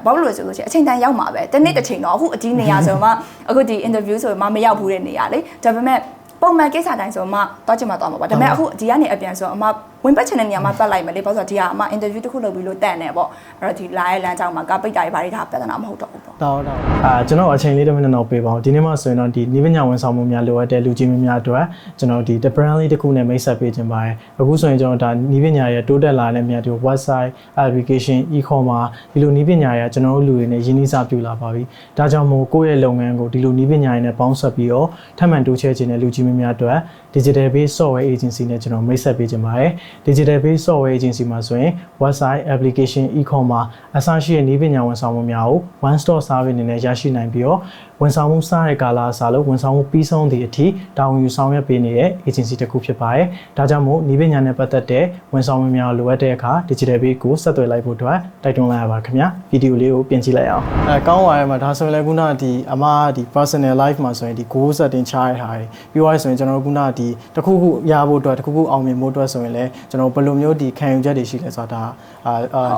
းဘာလို့လဲဆိုလို့ရှိရင်အချိန်တန်ရောက်မှာပဲတစ်နေ့တစ်ချိန်တော့အခုအကြီးနေရဆိုမှအခုဒီ interview ဆိုမှမရောက်ဘူးတဲ့နေရလေဒါပေမဲ့ပုံမှန်ကိစ္စတိုင်းဆိုမှတော့ချင်မှသွားမှာပါဒါပေမဲ့အခုဒီကနေအပြန်ဆိုအမဝင်ပတ်ချင်တဲ့နေရာမှာပတ်လိုက်မယ်လေဘာလို့ဆိုတော့ဒီဟာအမ interview တစ်ခုလုပ်ပြီးလို့တန်တယ်ပေါ့အဲ့တော့ဒီလာရဲ့လမ်းကြောင်းမှာကပိတ်တာတွေဘာတွေဒါပြဿနာမဟုတ်တော့ဘူးပေါ့တောင်းကျွန်တော်အချိန်လေးတစ်မိနစ်တော့ပေးပါဦးဒီနေ့မှဆိုရင်တော့ဒီနိပညာဝန်ဆောင်မှုများလိုအပ်တဲ့လူကြီးများအတွက်ကျွန်တော်ဒီ brand လေးတစ်ခုနဲ့မိတ်ဆက်ပေးခြင်းပါတယ်အခုဆိုရင်ကျွန်တော်ဒါနိပညာရဲ့တိုးတက်လာတဲ့မြတ်ဒီ website application e-commerce ဒီလိုနိပညာရဲ့ကျွန်တော်တို့လူတွေနဲ့ရင်းနှီးစားပြုလာပါပြီဒါကြောင့်မို့ကိုယ့်ရဲ့လုပ်ငန်းကိုဒီလိုနိပညာရေးနဲ့ပေါင်းစပ်ပြီးတော့ထပ်မံတိုးချဲ့ခြင်းတဲ့လူကြီးများအတွက် digital based software agency နဲ့ကျွန်တော်မိတ်ဆက်ပေးခြင်းပါတယ် digital based software agency မှာဆိုရင် website application e-commerce အစရှိတဲ့နည်းပညာဝန်ဆောင်မှုများကို one stop service အနေနဲ့ရရှိနိုင်ပြီးတော့ဝန်ဆောင်မှုစတဲ့ကာလအစားလို့ဝန်ဆောင်မှုပြီးဆုံးသည့်အထိတာဝန်ယူဆောင်ရွက်ပေးနေတဲ့ agency တစ်ခုဖြစ်ပါတယ်ဒါကြောင့်မို့နည်းပညာနဲ့ပတ်သက်တဲ့ဝန်ဆောင်မှုများလိုအပ်တဲ့အခါ digital based ကိုဆက်သွယ်လိုက်ဖို့အတွက်တိုက်တွန်းလိုက်ရပါခင်ဗျာဗီဒီယိုလေးကိုပြင်ကြည့်လိုက်အောင်ကောင်းပါရဲ့မှာဒါဆိုရင်လည်းခုနဒီအမဒီ personal life မှာဆိုရင်ဒီ goal setting ချရတဲ့ဟာတွေပြီးသွားဆိုရင်ကျွန်တော်တို့ခုနဒီတစ်ခုခုရဖို့အတွက်တစ်ခုခုအောင်မြင်ဖို့အတွက်ဆိုရင်လည်းကျွန်တော်ဘယ်လိုမျိုးဒီခံယူချက်တွေရှိလဲဆိုတာ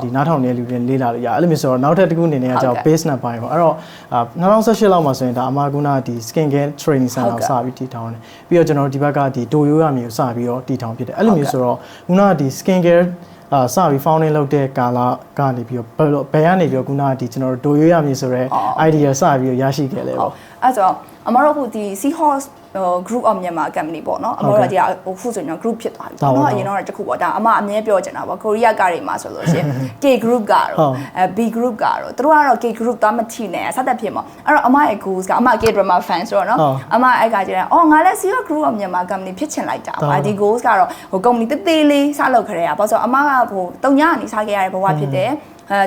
ဒီနားထောင်နေတဲ့လူတွေလေ့လာလို့ရအဲ့လိုမျိုးဆိုတော့နောက်ထပ်တစ်ခုအနေနဲ့ကကျွန်တော် base နဲ့ပိုင်းပေါ့အဲ့တော့2018လောက်မှာဆိုရင်ဒါအမကုနာဒီ skin care training center ကိုစပြီးတည်ထောင်တယ်ပြီးတော့ကျွန်တော်ဒီဘက်ကဒီဒိုရိုးရမျိုးစပြီးတော့တည်ထောင်ဖြစ်တယ်အဲ့လိုမျိုးဆိုတော့ခုနကဒီ skin care စပြီး founding လုပ်တဲ့ကာလကနေပြီးတော့ဘယ်ကနေပြီးတော့ခုနကဒီကျွန်တော်တို့ဒိုရိုးရမျိုးဆိုတော့ idea စပြီးတော့ရရှိခဲ့လဲပေါ့အဲ့ဆိုအမတို့အခုဒီ Seahorse group of Myanmar company ပေါ့နော်အမတို့ကဒီအခုဆိုရင် group ဖြစ်သွားပြီเนาะအရင်တော့တခုပေါ့ဒါအမအမြဲပြောချင်တာပေါ့ကိုရီးယားကားတွေမှာဆိုလို့ရှိရင် K group ကတော့B group ကတော့သူတို့ကတော့ K group သွားမထိနဲ့စသက်ဖြစ်မှာအဲ့တော့အမရဲ့ goals ကအမ K drama fan ဆိုတော့เนาะအမအဲ့ကကျတော့အော်ငါလည်း Seahorse group of Myanmar company ဖြစ်ချင်လိုက်တာပါဒီ goals ကတော့ဟို company တေးသေးလေးစလုပ်ခရဲတာပေါ့ဆိုတော့အမကဟိုတုံညကနေစခဲ့ရတဲ့ဘဝဖြစ်တယ်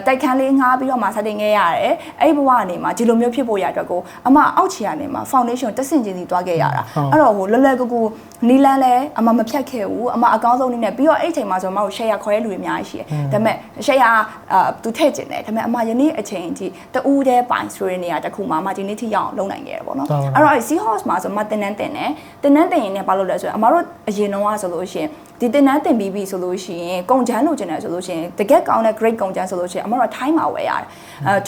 တိုက်ခန်းလေးငှားပြီးတော့မှစတင်ခဲ့ရတယ်အဲ့ဒီဘဝကနေမှဒီလိုမျိုးဖြစ်ဖို့ရအတွက်ကိုအမအောက်ခြေကနေမှ foundation တက်ဆင့်ချင်းစီသွားခဲ့ရတာအဲ့တော့ဟိုလွယ်လွယ်ကူကူနီလန်းလဲအမမဖြတ်ခဲ့ဘူးအမအကောင်းဆုံးနည်းနဲ့ပြီးတော့အဲ့ဒီအချိန်မှာဆိုတော့အမကို share ခေါ်ရတဲ့လူတွေအများကြီးရှိတယ်ဒါပေမဲ့ share သူထည့်ကျင်တယ်ဒါပေမဲ့အမယနေ့အချိန်အထိတူးတဲ့ပိုင်ဆိုတဲ့နေရာတစ်ခုမှာအမဒီနေ့ထိရအောင်လုပ်နိုင်ခဲ့တယ်ပေါ့နော်အဲ့တော့ Seahorse မှာဆိုမှတင်ရင်လည်းဘာလို့လဲဆိုတော့အမတို့အရင်တော့ဆိုလို့ရှိရင်ဒီတင်နန်းတင်ပြီးပြီဆိုလို့ရှိရင်ကုန်ချမ်းလိုချင်တယ်ဆိုလို့ရှိရင်တကယ်ကောင်းတဲ့ great ကုန်ချမ်းဆိုလို့ရှိရင်အမတို့ထိုင်းမှာဝယ်ရတယ်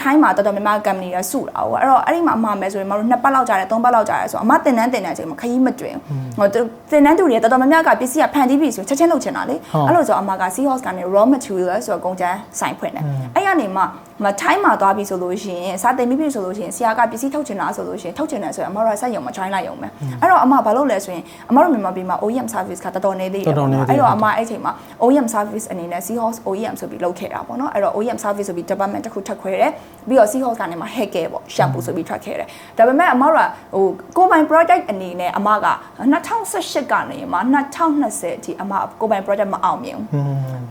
ထိုင်းမှာတော်တော်များများ company တွေစုတာဟုတ်အဲ့တော့အဲ့ဒီမှာအမမယ်ဆိုရင်အမတို့2ပတ်လောက်ကြာတယ်3ပတ်လောက်ကြာတယ်ဆိုတော့အမတင်နန်းတင်တဲ့အချိန်မှာခရီးမတွင်ဟိုတင်နန်းသူတွေတော်တော်များများကပစ္စည်းကဖန်တီးပြီဆိုချက်ချင်းလုပ်ချင်တာလေအဲ့လိုဆိုအမက Seahorse ကနေ raw material ဆိုတော့ကုန်ချမ်းဆိုင်ဖွင့်တယ်အဲ့ရနေမှထိုင်းမှာသွားပြီဆိုလို့ရှိရင်စာတင်ပြီးပြီဆိုလို့ရှိရင်ဆရာကပစ္စည်းထုတ်ချင်တာဆိုလို့ရှိရင်ထုတ်ချင်တယ်ဆိုရင်အမတို့စက်ရုံမှာ join လိုက်ရုံပဲအဲ့တော့အမဘာလုပ်လဲဆိုရင်အမတို့မြန်မာပြည်မှာ OEM service ကတော်တော်နေသေးတယ်အဲ့တော့အမအဲ့ချိန်မှာ OEM service အနေနဲ့ Seahorse OEM ဆိုပြီးလုပ်ခဲ့တာပေါ့နော်အဲ့တော့ OEM service ဆိုပြီး department တစ်ခုထပ်ခွဲတယ်ပြီးတော့ Seahorse ကနေမှ hair care ပေါ့ shampoo ဆိုပြီးထွက်ခဲ့တယ်ဒါပေမဲ့အမတို့ကဟိုကိုပိုင် project အနေနဲ့အမက2018ကနေမှ2020အထိအမကိုပိုင် project မအောင်မြင်ဘူ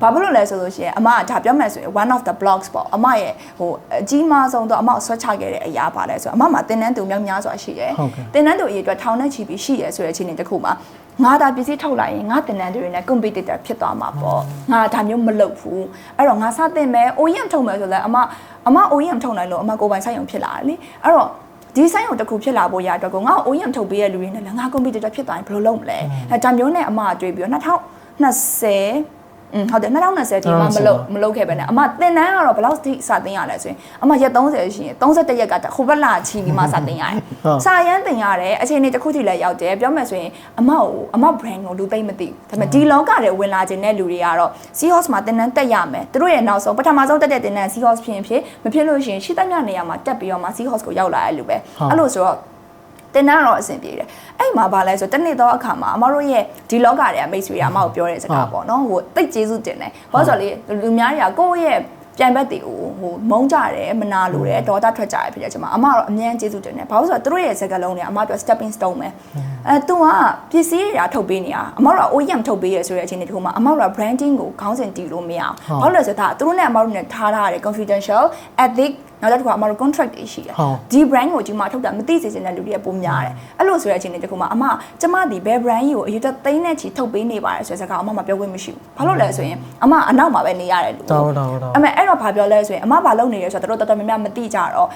းဘာဖြစ်လို့လဲဆိုလို့ရှိရင်အမကဒါပြောမှဆိုရင် one of the blogs ပေါ့အမရဲ့ဟိုအကြီးမားဆုံးတော့အမကိုဆွတ်ချခဲ့တဲ့အရာပါလဲဆိုတော့အမမှာတင်နန်းသူများစွာရှိတယ်တင်နန်းသူအရေးအတွက်ထောင်နဲ့ချီပြီးရှိရဆိုတဲ့အခြေအနေတစ်ခုမှာငါဒါပစ္စည်းထုတ်လိုက်ရင်ငါတင်နန်းတွေနဲ့ competitor ဖြစ်သွားမှာပေါ့ငါဒါမျိုးမလုပ်ဘူးအဲ့တော့ငါစတင်မယ် OEM ထုတ်မယ်ဆိုလဲအမ OEM ထုတ်နိုင်လို့အမကိုပိုင်ဆိုင်ရုံဖြစ်လာတယ်လေအဲ့တော့ဒီဆိုင်ရုံတစ်ခုဖြစ်လာဖို့ရအတွက်ကိုငါ OEM ထုတ်ပေးရတဲ့လူတွေနဲ့လည်းငါ competitor ဖြစ်သွားရင်ဘယ်လိုလုပ်မလဲအဲဒါမျိုးနဲ့အမအတွေ့ပြီးတော့2020ဟုတ်တယ်2020ဒီမှာမလုပ်ခဲ့ပဲနဲ့အမတင်တန်းကတော့ဘယ်လောက်ထိစတင်ရလဲဆိုရင်အမရက်30ရှိရင်31ရက်ကဟိုဘက်လာချီပြီးမှစတင်ရတယ်စာရမ်းတင်ရတယ်အချိန်လေးတစ်ခုထိလည်းရောက်တယ်ပြောမယ်ဆိုရင်အမ brand ကိုလူသိမ့်မသိဘူးဒါပေမဲ့ဒီလောကတွေဝင်လာခြင်းတဲ့လူတွေကတော့ Seahorse မှာတင်တန်းတက်ရမယ်သူတို့ရဲ့နောက်ဆုံးပထမဆုံးတက်တဲ့တင်တန်း Seahorse ဖြစ်မဖြစ်လို့ရှိရင်ရှိသမျှနေရာမှာတက်ပြီးတော့မှ Seahorse ကိုရောက်လာတဲ့လူပဲအဲ့လိုဆိုတော့တင်တန်းတော့အဆင်ပြေတယ်အဲ့မှာဗာလဲဆိုတနေ့တော့အခါမှာအမတို့ရဲ့ဒီလောကတွေကမိတ်ဆွေတွေအမကိုပြောတဲ့စကားပေါ့နော်ဟိုတိတ်ကျေးဇူးတင်တယ်ဘာလို့ဆိုတော့လေလူများတွေကကိုယ့်ရဲ့ပြိုင်ဘက်တွေကိုဟိုမုန်းကြတယ်မနာလိုတယ်ဒေါသထွက်ကြတယ်ဖြစ်တဲ့ချိန်မှာအမကတော့အမြဲကျေးဇူးတင်တယ်ဘာလို့ဆိုတော့သူတို့ရဲ့စကားလုံးတွေအမတို့ stepping stone ပဲသူကပစ္စည်းတွေထုတ်ပေးနေတာအမတို့က OEM ထုတ်ပေးရဆိုတဲ့အချိန်တခုမှာအမတို့က branding ကိုခေါင်းစဉ်တီးလို့မရဘူးဘာလို့လဲဆိုတော့ဒါသူတို့နဲ့အမတို့နဲ့ထားတဲ့ confidential ethic နောက်တစ်ခုကအမတို့ contract တွေရှိတယ်ဒီ brand ကိုဒီမှာထုတ်တာမသိစေချင်တဲ့လူတွေကပုံများတယ်အဲ့လိုဆိုတဲ့အချိန်တွေတခုမှာအမကျမဒီဘယ် brand ကြီးကိုအရေးသက်သိန်းနဲ့ချီထုတ်ပေးနေပါတယ်ဆိုတဲ့စကားအမမပြောခွင့်မရှိဘူးဘာလို့လဲဆိုရင်အမအနောက်မှာပဲနေရတယ်လူအဲ့တော့ဘာပြောလဲဆိုရင်အမဘာလုပ်နေရဲဆိုတော့တော်တော်များများမသိကြတော့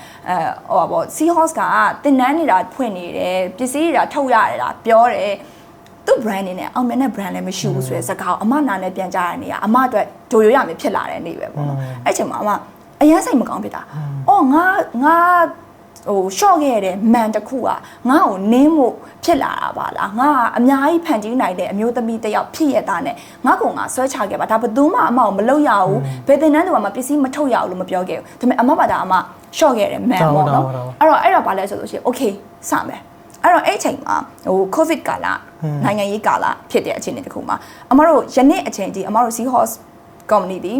ဟိုပါပေါ့ Seahorse ကတင်နန်းနေတာဖွင့်နေတယ်ပစ္စည်းတွေထုတ်ရတယ်လားပြောတယ်သူ့ brand နေနဲ့အောင်မြင်တဲ့ brand လည်းမရှိဘူးဆိုတဲ့စကားအမနာနဲ့ပြန်ကြားရနေရအမအတွက်ဂျိုရိုရမယ်ဖြစ်လာတဲ့နေ့ပဲပေါ့နော်အဲ့ချိန်မှာအမအရင်စိတ်မကောင်းဖြစ်တာအော်ငါဟို short ခဲ့ရတဲ့ man တစ်ခုကငါ့ကိုနင်းမှုဖြစ်လာတာပါလားငါအများကြီးဖန်တီးနိုင်တဲ့အမျိုးသမီးတစ်ယောက်ဖြစ်ရတာနဲ့ငါကငါဆွဲချခဲ့ပါဒါဘယ်သူမှအမကိုမလုပ်ရဘူးဘယ်တင်တန်းသူကမှပစ္စည်းမထုတ်ရဘူးလို့မပြောခဲ့ဘူးဒါပေမဲ့အမပါတာအမ short ခဲ့တဲ့ man ပေါ့နော်အဲ့တော့ဘာလဲဆိုလို့ရှိရင် okay စမယ်အဲ့တော့အဲ့ချိန်မှာဟို covid ကာလနိုင်ငံရေးကာလဖြစ်တဲ့အချိန်တစ်ခုမှာအမတို့ယနေ့အချိန်ဒီအမတို့ Seahorse company ဒီ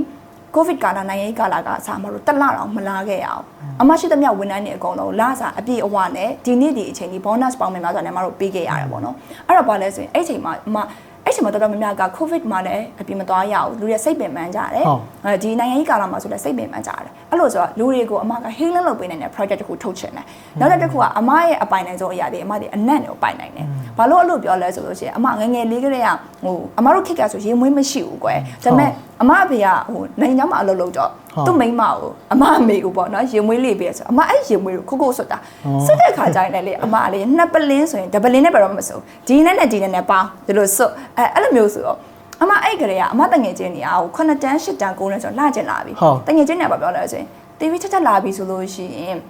COVID ကာလနိုင်ငံရေးကာလကအစားအမတို့တက်လာတော့မလာခဲ့ရအောင်အမရှိသမျှဝန်ထမ်းတွေအကုန်လုံးလစာအပြည့်အဝနဲ့ဒီနေ့ဒီအချိန်ဒီ bonus ပေါင်းများစွာနဲ့အမတို့ပေးခဲ့ရတယ်ပေါ့နော်အဲ့တော့ဘာလဲဆိုရင်အဲ့ချိန်မှာအဲ့ချိန်မှာတော်တော်များများက COVID မှာလည်းအပြည့်မသွားရဘူးလူတွေစိတ်ပင်ပန်းကြတယ်ဒီနိုင်ငံရေးကာလမှာဆိုလည်းစိတ်ပင်ပန်းကြတယ်အဲ့လိုဆိုတော့လူတွေကိုအမက healing လုပ်ပေးနိုင်တဲ့ project တစ်ခုထုတ်ချင်တယ်နောက်တစ်ခုကအမရဲ့အပိုင်နိုင်ဆုံးအရာတွေအမတွေအနက်တွေကိုပိုင်နိုင်တယ်ဘာလို့အဲ့လိုပြောလဲဆိုလို့ရှိရင်အမငငယ်လေးကလေးကဟိုအမတို့ခက်ကဆိုရေမွေးမရှိဘူးကွယ်ဒါပေမဲ့အမအဖေကဟိုနိုင်ငံကျောင်းမှာအလုပ်လုပ်တော့သူ့မိန်းမကိုအမအမေကိုပေါ့နော်ရေမွေးလေးပေးဆိုအမအဲ့ရေမွေးကိုခုတ်ဆွတ်တာဆွတ်တဲ့ခါကျရင်လည်းအမကလေနှစ်ပလင်းဆိုရင်ဒပလင်းနဲ့ပဲတော့မစုံဒီနဲ့ဒီနဲ့ပေါင်းဒီလိုဆွတ်အဲ့လိုမျိုးဆိုတော့အမအဲ့ကလေးကအမတငယ်ချင်းနေအောင်9တန်း10တန်း9တန်းဆိုလှကျင်လာပြီတငယ်ချင်းနေပါပြောလဲဆိုရင် TV ချက်လာပြီဆိုလို့ရှိရင်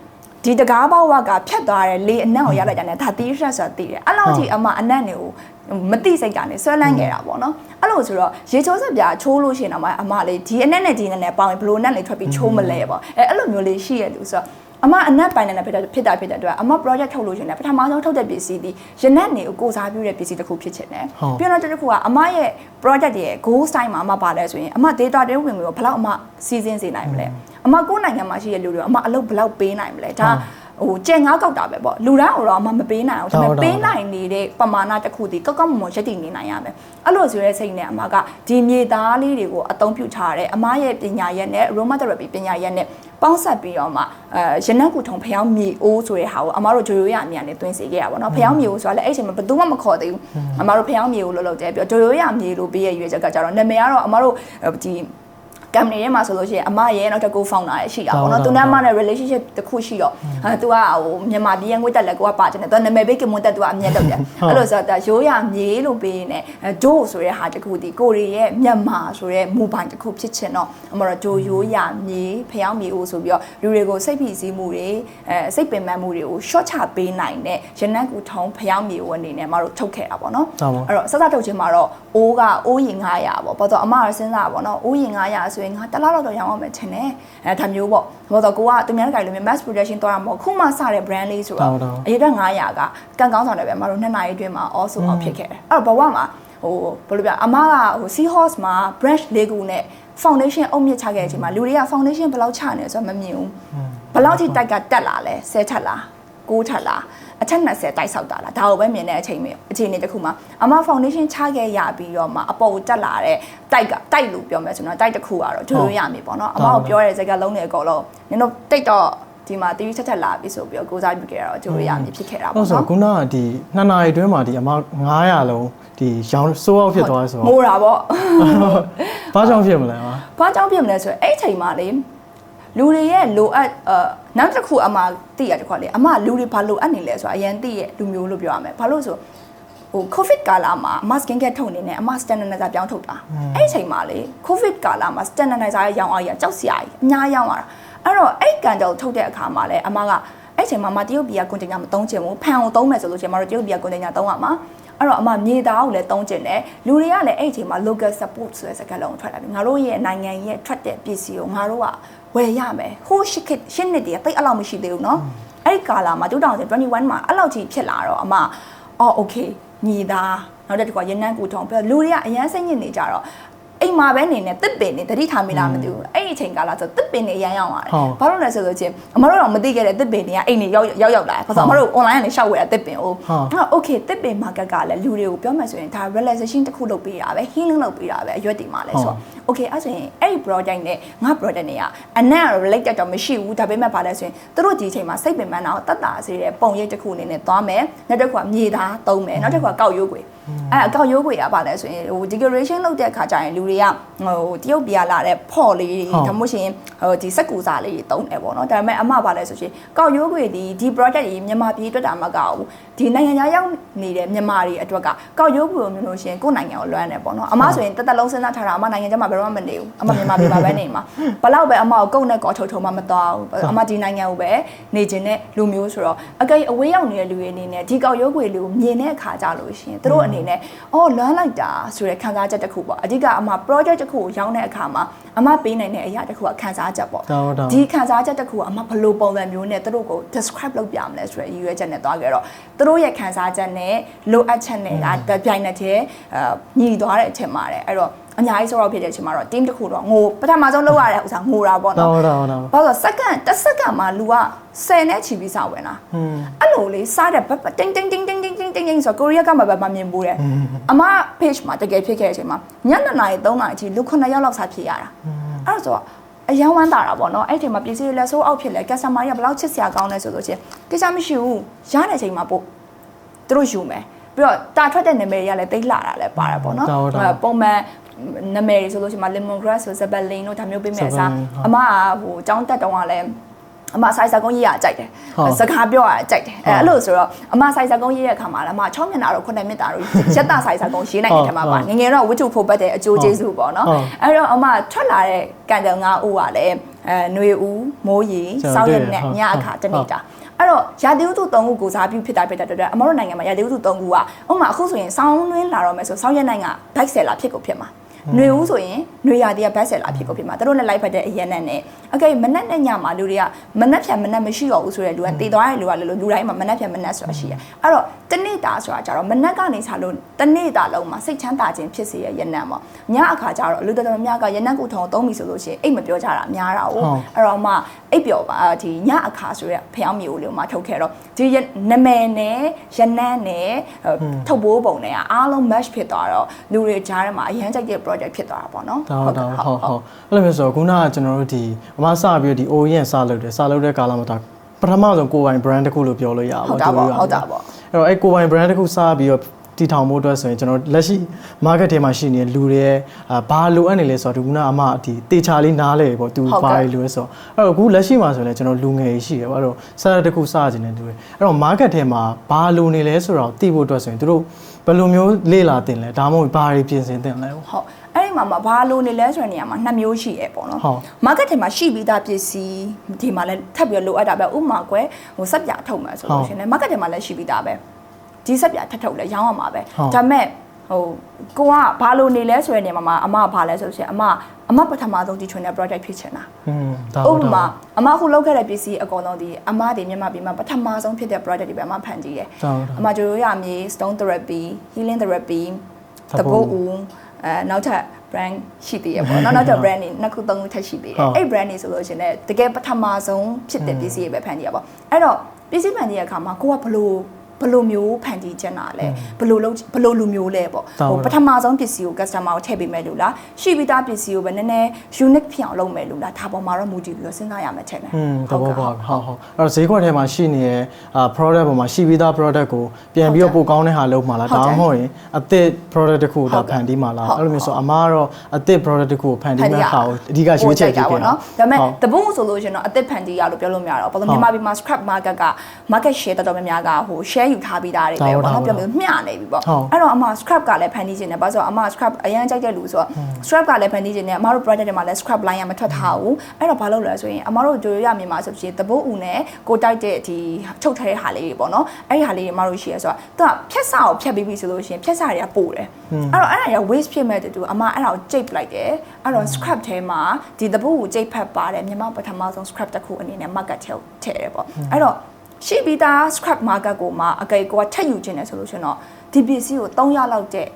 ဒီတကားပေါက်ကဖြတ်သွားတယ်လေအနံ့ကိုရလိုက်ကြတယ်ဒါတီးရက်ဆိုတာတီးတယ်အဲ့လောက်ကြီးအမအနံ့တွေကိုမတိစိတ်ကနေဆွဲလန်းခဲ့တာပေါ့နော်အဲ့လိုဆိုတော့ရေချိုးစက်ပြာချိုးလို့ရှိရင်တော့အမလေးဒီအနက်နဲ့ဒီနဲ့ပေါင်းရင်ဘလို့နဲ့လေးထွက်ပြီးချိုးမလဲပေါ့အဲ့လိုမျိုးလေးရှိရလို့ဆိုတော့အမအနက်ပိုင်းနဲ့ဖြစ်တဲ့အတွက်အမ project ထုတ်လို့ရှိရင်ပထမဆုံးထုတ်တဲ့ပစ္စည်းဒီရနက်တွေကိုကိုစားပြုတဲ့ပစ္စည်းတစ်ခုဖြစ်ချင်တယ်ပြီးတော့တစ်ခုကအမရဲ့ project ရဲ့ goal style မှာအမပါလဲဆိုရင်အမ data တွေဝင်ကိုဘယ်လောက်အမစီစဉ်စေနိုင်မလဲအမကိုယ်နိုင်ငံမှာရှိတဲ့လူတွေအမအလုပ်ဘယ်လောက်ပေးနိုင်မလဲဒါဟိုကျန်ငါးကောက်တာပဲပေါ့လူတိုင်းတော့အမမပေးနိုင်အောင်ဒါပေမဲ့ပေးနိုင်နေတဲ့ပမာဏတစ်ခုဒီကောက်ကောက်မွန်ရက်တည်နေနိုင်ရမယ်အဲ့လိုဆိုရဲစိတ်နဲ့အမကဒီမြေသားလေးတွေကိုအသုံးပြုထားတဲ့အမရဲ့ပညာရက်နဲ့ aroma therapy ပညာရက်နဲ့ပေါင်းဆက်ပြီးတော့မှရနက်ကူထုံဖျောင်းမြေအိုးဆိုတဲ့ဟာကိုအမတို့ဂျိုရိုရအမြန်နဲ့တွင်းစေခဲ့ရပါတော့ဖျောင်းမြေအိုးဆိုတာလည်းအဲ့ချိန်မှာဘယ်သူမှမခေါ်သေးဘူးအမတို့ဖျောင်းမြေအိုးလို့လုပ်တယ်ပြီးတော့ဂျိုရိုရမြေလို့ပေးရရွေးချက်ကကြတော့နာမည်ကတော့အမတို့ဒီကမ်ပဏီထဲမှာဆိုလို့ရှိရင်အမရဲ့နောက်တစ်ခု founder ရဲ့ရှိတာပေါ့နော်သူနဲ့အမနဲ့ relationship တစ်ခုရှိတော့သူကဟိုမြန်မာပြည်ရဲ့ငွေတက်လက်ကိုကပါချင်တယ်သူကနာမည်ပေးကမွန်တက်သူကအမြဲလုပ်တယ်အဲ့လိုဆိုတော့ရိုးရမြေလို့ပေးနေဒို့ဆိုတဲ့ဟာတစ်ခုဒီကိုရီရဲ့မြန်မာဆိုတဲ့ mobile တစ်ခုဖြစ်ချင်တော့အမတို့ဂျိုရိုးရမြေဖျောင်းမြေအိုးဆိုပြီးတော့လူတွေကိုစိတ်ဖိစီးမှုတွေစိတ်ပင်ပန်းမှုတွေကို short ချပေးနိုင်တဲ့ရနက်ကူထုံဖျောင်းမြေအိုးအနေနဲ့အမတို့ထုတ်ခဲ့တာပေါ့နော်အဲ့တော့စစထုတ်ချင်းမှာတော့အိုးကအိုးရင်900ပေါ့ဘာလို့အမကစဉ်းစားပါပေါ့နော်အိုးရင်900ဆိုရင်ငါတလားတော့ရောင်းအောင်မယ်ထင်တယ်ဒါမျိုးပေါ့ဘာလို့ကိုကသူများကြိုင်လို့ mass production သွားတာမဟုတ်ခုမှစတဲ့ brand လေးဆိုတော့အရေးတော့900ကကန်ကောင်းဆောင်တယ်ပဲအမတို့2နာရီအတွင်းမှာ all sold out ဖြစ်ခဲ့တယ်အဲ့တော့ဘဝမှာဟိုဘယ်လိုပြအမကဟို Seahorse မှာ brush လေးခုနဲ့ foundation အုပ်မြစ်ချခဲ့တဲ့အချိန်မှာလူတွေက foundation ဘယ်လောက်ချနေဆိုတော့မမြင်ဘူးဘယ်လောက်ထိတိုက်ကတက်လာလဲ10ထက်လား9ထက်လားအချက်20တိုက်ဆောက်တာလားဒါကိုပဲမြင်တဲ့အချိန်လေးတစ်ခုမှာအမ foundation ချခဲ့ရပြီးတော့မှအပေါ်ကိုတက်လာတဲ့တိုက်လို့ပြောမယ်ဆိုတော့တိုက်တစ်ခုကတော့ဂျိုရိုရမယ်ပေါ့နော်အမကိုပြောတဲ့စကားလုံးတွေအကုန်လုံးနင်တို့တိတ်တော့ဒီမှာတီးချက်လာပြီဆိုပြီးတော့ကိုစားပြုခဲ့တာတော့ဂျိုရိုရမယ်ဖြစ်ခဲ့တာပေါ့နော်ဆိုတော့ခုနကဒီ2နာရီအတွင်းမှာဒီအမ900လုံးဒီရောင်းစိုးအောင်ဖြစ်သွားဆိုတော့မိုးတာပေါ့ဘာကြောင့်ဖြစ်မလဲဘာကြောင့်ဖြစ်မလဲဆိုတော့အဲ့ချိန်မှာလေလူတွေရဲ့လိုအပ်နောက်တစ်ခုအမသိရတခွက်လေအမလူတွေဘာလိုအပ်နေလဲဆိုတာအရင်သိရလူမျိုးလို့ပြောရမယ်ဘာလို့ဆိုဟို covid ကာလမှာအမ skin care ထုတ်နေတယ်အမ standardizer ပြောင်းထုတ်တာအဲ့အချိန်မှာလေ covid ကာလမှာ standardizer ရဲ့ရောင်းအားကြီးကြောက်စရာကြီးအများရောင်းလာတာအဲ့တော့အဲ့ကန်ကြော်ထုတ်တဲ့အခါမှာလေအမကအဲ့ချိန်မှာမတရုတ်ပြည်က container မသုံးချင်ဘူးဖန်ကိုသုံးမယ်ဆိုလို့ရှိရင်မတို့တရုတ်ပြည်က container သုံးရမှာအဲ့တော့အမမြေသားကိုလည်းတုံးကျင်တယ်လူတွေကလည်းအဲ့အချိန်မှာ local support ဆိုတဲ့စကားလုံးထွက်လာပြီငါတို့ရဲ့နိုင်ငံရဲ့ထွက်တဲ့ပစ္စည်းကိုငါတို့ကဝယ်ရမယ်ဟိုးရှစ်နှစ်တည်းတိတ်အဲ့လောက်မရှိသေးဘူးเนาะအဲ့ဒီကာလာမှာ2021မှာအဲ့လောက်ကြီးဖြစ်လာတော့အမအော် okay ညီသားနောက်တစ်ခါရနန်းကူထုံပြီးလူတွေကအရန်စိတ်ညစ်နေကြတော့အိမ်မှာပဲနေနေတစ်ပင်နေတတိထားမိလားမသိဘူးအဲ့ဒီအချိန်ကာလဆိုတစ်ပင်နေအရန်ရောက်လာတယ်ဘာလို့လဲဆိုလို့ချင်းအမတို့တော့မသိခဲ့တဲ့တစ်ပင်တွေကအိမ်နေရောက်လာတယ်ဘာလို့အမတို့ online ကနေရှောက်ဝယ်တာတစ်ပင်ကိုokay တစ်ပင် market ကလည်းလူတွေကိုပြောမှဆိုရင်ဒါ relaxation တစ်ခုလုပ်ပေးတာပဲ healing လုပ်ပေးတာပဲအရွက်တွေမှာလဲဆိုတော့ okay အဲ့ဆိုရင်အဲ့ဒီ project နဲ့ငါ project နဲ့ကအနက် related တော့မရှိဘူးဒါပေမဲ့ပါလဲဆိုရင်သူတို့ဒီအချိန်မှာစိတ်ပင်ပန်းတာကိုတတ်တာစေတဲ့ပုံရိပ်တစ်ခုအနေနဲ့သွားမယ်နောက်တစ်ခုကမြေသားသုံးမယ်နောက်တစ်ခုကကောက်ရိုးခွေအဲ့အကောက်ရိုးခွေကပါလဲဆိုရင်ဟို decoration လုပ်တဲ့အခါကျရင်လူတွေကဟိုတရုတ်ပြည်လာတဲ့ဖော့လေးတွေဒါမှမဟုတ်ရှင်ဟိုဒီစက်ကူစားလေးတွေသုံးတယ်ပေါ့နော်ဒါပေမဲ့အမပါလဲဆိုရင်ကောက်ရိုးခွေဒီ project ကြီးမြန်မာပြည်အတွက်တာမကောက်ဘူးဒီနိုင်ငံခြားရောက်နေတဲ့မြန်မာတွေအတွက်ကကောက်ရိုးခွေကိုမျိုးလို့ရှင်ကိုယ်နိုင်ငံကိုလွမ်းတယ်ပေါ့နော်အမဆိုရင်တက်တက်လုံးစဉ်းစားထားတာအမနိုင်ငံခြားမှာဘယ်တော့မှမနေဘူးအမမြန်မာပြည်မှာပဲနေမှာဘလောက်ပဲအမကိုကုတ်နဲ့ကော်ထုံမှမသွားဘူးအမဒီနိုင်ငံကိုပဲနေခြင်းနဲ့လူမျိုးဆိုတော့အကိအဝေးရောက်နေတဲ့လူတွေအနေနဲ့ဒီကောက်ရိုးခွေလေးကိုမြင်တဲ့အခါကြလို့ရှင်သူတို့အနေနဲ့အော်လွမ်းလိုက်တာဆိုတဲ့ခံစားချက်တစ်ခုပေါ့အဓိကအမ project တစ်ခုကိုရောင်းတဲ့အခါမှာအမပေးနိုင်တဲ့အရာတစ်ခုကခံစားချက်ပေါ့ဒီခံစားချက်တစ်ခုကအမဘယ်လိုပုံစံမျိုးနဲ့သူတို့ကို describe လုပ်ပြမလဲဆိုတဲ့ရည်ရွယ်ချက်နဲ့သွားကြတော့သူတို့ရဲ့ခံစားချက်နဲ့လိုအပ်ချက်နဲ့ပြိုင်နေတဲ့ညီသွားတဲ့အချိန်မှာတဲ့အဲ့တော့အများကြီးဆိုတော့ဖြစ်တဲ့အချိန်မှာတော့ team တစ်ခုတော့ငိုပထမဆုံးလောက်ရတဲ့ဥစားငိုတာပေါ့နော်ဟုတ်ဘာလို့တစ်စက္ကန့်မှာလူက10နဲ့ချီပြီးစာဝင်တာအဲ့လိုလေးစားတဲ့တင်းတင်းတင်းတင်းတင်းတင်းဆိုကိုရီးယားကမှပဲမမြင်ဘူးတဲ့အမ page မှာတကယ်ဖြစ်ခဲ့တဲ့အချိန်မှာညနေနာရီ3နာရီအထိလူ9ယောက်လောက်စာဖြစ်ရတာအဲ့ဒါဆိုအယံဝမ်းတာတာပေါ့နော်အဲ့ဒီမှာပစ္စည်းလက်ဆိုးအောက်ဖြစ်လဲ customer တွေကဘယ်လောက်ချစ်စရာကောင်းလဲဆိုလို့ချင်းကိစ္စမရှိဘူးရတဲ့အချိန်မှာပို့သူတို့ယူမယ်ပြီးတော့တာထွက်တဲ့နာမည်တွေကလည်းတိတ်လာတာလည်းပါတယ်ပေါ့နော်ပုံမှန်နာမည်တွေဆိုလို့ရှိရင် lemon grass ဆို zeppelin တို့ဒါမျိုးပေးမယ်အစားအမကဟိုចောင်းတက်တုံးကလည်းအမဆိုင်စကုန်းရေးရကြိုက်တယ်စကားပြောရကြိုက်တယ်အဲ့လိုဆိုတော့အမဆိုင်စကုန်းရေးတဲ့အခါမှာလည်းအမ6မျက်နှာတော့9မျက်နှာတော့ရက်တာဆိုင်စကုန်းရေးနိုင်တယ်ထင်ပါပါငငယ်တော့ဝတ္ထုဖို့ပတ်တဲ့အကျိုးကျေးဇူးပေါ့နော်အဲ့တော့အမထွက်လာတဲ့ကန်တယ်9ဦးကလည်းຫນွေဦးမိုးရီစောက်ရက်နဲ့ညအခါတနေတာအဲ့တော့ရာသီဥတု3ခုကိုစားပြုဖြစ်တာဖြစ်တဲ့အတွက်အမတို့နိုင်ငံမှာရာသီဥတု3ခုကဥပမာအခုဆိုရင်ဆောင်းတွင်းလာတော့မယ်ဆိုဆောင်းရက်နိုင်ကဘိုက်ဆယ်လာဖြစ်ကိုဖြစ်မှာຫນွေဦးဆိုရင်ຫນွေရာသီကဘက်ဆယ်လာဖြစ်ကိုဖြစ်မှာတို့နဲ့လိုက်ဖက်တဲ့အရင်နဲ့โอเคမနက်နဲ့ညမှာလူတွေကမနက်ဖြန်မနက်မရှိတော့ဘူးဆိုတဲ့လူကတည်သွားတဲ့လူကလည်းလူတိုင်းမှာမနက်ဖြန်မနက်ဆိုတာရှိတယ်အဲ့တော့တနေ့တာဆိုတာကြတော့မနက်ကနေစလို့တနေ့တာလုံးမှာစိတ်ချမ်းသာခြင်းဖြစ်စေရရနံပေါ့ညအခါကျတော့လူတော်တော်များကရနံကိုထုံသုံးပြီဆိုလို့ရှိရင်အိတ်မပြောကြတာများတာ哦အဲ့တော့မှအိတ်ပြောပါဒီညအခါဆိုရဖျောင်းမျိုးလေးမှာထုတ်ခဲ့တော့ဒီနမဲနဲ့ရနံနဲ့ထုတ်ပိုးပုံနဲ့အားလုံး match ဖြစ်သွားတော့လူတွေကြားထဲမှာအရန်ကြိုက်တဲ့ project ဖြစ်သွားတာပေါ့နော်ဟုတ်အဲ့လိုမျိုးဆိုတော့ခုနကကျွန်တော်တို့ဒီအမစပြီးဒီ OEM စလုပ်တဲ့ကာလမှာဒါပထမဆုံးကိုယ်ပိုင် brand တစ်ခုလို့ပြောလို့ရပါဘူးဟုတ်တာပေါ့အဲ့တော့အဲ့ကိုယ်ပိုင် brand တစ်ခုစပြီးတော့တည်ထောင်ဖို့အတွက်ဆိုရင်ကျွန်တော်လက်ရှိ market ထဲမှာရှိနေတဲ့လူတွေရဲ့ဘာလိုအပ်နေလဲဆိုတော့ဒီခုနအမဒီတေချာလေးနားလေပေါ့သူဘာလိုလဲဆိုတော့အဲ့တော့အခုလက်ရှိမှာဆိုရင်ကျွန်တော်လူငယ်ကြီးရှိတယ်ပေါ့အဲ့တော့စတစ်ခုစချင်တဲ့လူတွေအဲ့တော့ market ထဲမှာဘာလိုနေလဲဆိုတော့သိဖို့အတွက်ဆိုရင်တို့ဘယ်လိုမျိုးလေ့လာတင်လဲဒါမှမဟုတ်ဘာတွေပြင်ဆင်တင်လဲဟုတ်အဲ့ဒီမှာဘာလို့နေလဲဆိုတဲ့နေရာမှာ2မျိုးရှိရပေါ့နော် market ထဲမှာရှိပြီးသားပစ္စည်းဒီမှာလည်းထပ်ပြီးလိုအပ်တာပဲဥပမာကွယ်ဟိုစက်ပြထုတ်မှဆိုလို့ရှိရင် market ထဲမှာလည်းရှိပြီးသားပဲဒီစက်ပြထပ်ထုတ်လဲရောင်းရမှာပဲဒါပေမဲ့ဟိုကိုကဘာလို့နေလဲဆိုတဲ့နေရာမှာအမကဘာလဲဆိုလို့ရှိရင်အမပထမဆုံးဒီထွင်တဲ့ project ဖြစ်ချင်တာဥပမာအမအခုလုပ်ခဲ့တဲ့ပစ္စည်းအကုန်လုံးဒီအမဒီမြန်မာပြည်မှာပထမဆုံးဖြစ်တဲ့ project တွေပဲအမဖန်တီးတယ်အမတို့ရမြေ stone therapy healing therapy တပုတ်ဦးနောက်ထပ် brand ရှိသေးရပေါ့နောက်ထပ် brand တွေနှစ်ခုသုံးခုထပ်ရှိသေးတယ်အဲ့ brand တွေဆိုလို့ရှိရင်တကယ်ပထမဆုံးဖြစ်တဲ့ပစ္စည်းတွေပဲဖန်တီးရပေါ့အဲ့တော့ပစ္စည်းဖန်တီးရတဲ့အခါမှာကိုကဘလို့မျိုးဖန်တီးချင်တာလဲဘလို့လူမျိုးလဲပေါ့ဟိုပထမဆုံးပစ္စည်းကို customer ကိုထည့်ပေးမယ်လို့လားရှိပြီးသားပစ္စည်းကိုပဲနည်းနည်း unique ဖြစ်အောင်လုပ်မယ်လို့လားဒါပေါ်မှာတော့မူတည်ပြီးတော့စဉ်းစားရမယ်ထင်တယ်ဟုတ်ပါဟုတ်အဲ့တော့ဈေးကွက်ထဲမှာရှိနေတဲ့ product ပေါ်မှာရှိပြီးသား product ကိုပြန်ပြီးတော့ပိုကောင်းတဲ့ဟာလုပ်မှာလားဒါမှမဟုတ်ရင်အသစ် product တစ်ခုကိုဖန်တီးမှာလားအဲ့လိုမျိုးဆိုအမားကတော့အသစ် product တစ်ခုကိုဖန်တီးမဲ့ဟာကိုအဓိကရွေးချယ်ကြည့်ခဲ့တာဒါပေမဲ့တပုံဆိုလို့ရှင်တော့အသစ်ဖန်တီးရလို့ပြောလို့မရတော့ဘာလို့မြန်မာပြည်မှာ scrap market က market share တော်တော်များများကဟို share ယူထားပြီးသားတွေပဲပေါ့နော်ပြောမျိုးမျှနေပြီပေါ့အဲ့တော့အမ scrap ကလည်းဖန်တီးခြင်းနဲ့ဘာလို့ဆိုတော့အမ scrap အရန်ကြိုက်တဲ့လူဆိုတော့ scrap ကလည်းဖန်တီးခြင်းနဲ့အမတို့ project တွေမှာလည်း scrap line ရမထွက်ထားဘူးအဲ့တော့ဘာလို့လဲဆိုရင်အမတို့တို့ရမြန်မာဆိုရင်တပုတ်ဦးနဲ့ကိုတိုက်တဲ့ဒီချုပ်ထားတဲ့ဟာလေးတွေပေါ့နော်အဲ့ဒီဟာလေးတွေအမတို့ရှိရဆိုတော့သူကဖြက်စာကိုဖြက်ပြီးပြီဆိုလို့ရှိရင်ဖြက်စာတွေကပို့တယ်အဲ့တော့အဲ့ဒါရ waste ဖြစ်မဲ့တူအမအဲ့ဒါကိုကြိတ်လိုက်တယ်အဲ့တော့ scrap ထဲမှာဒီတပုတ်ကိုကြိတ်ဖက်ပါတယ်မြန်မာပထမဆုံး scrap တစ်ခုအနေနဲ့ market ထဲထည့်တယ်ပေါ့အဲ့တော့ရှိပြီးသား scrap market ကိုမှအကေကိုကထက်ယူခြင်းနဲ့ဆိုလို့ရှင်တော့ဒီပစ္စည်းကို300လောက်တဲ့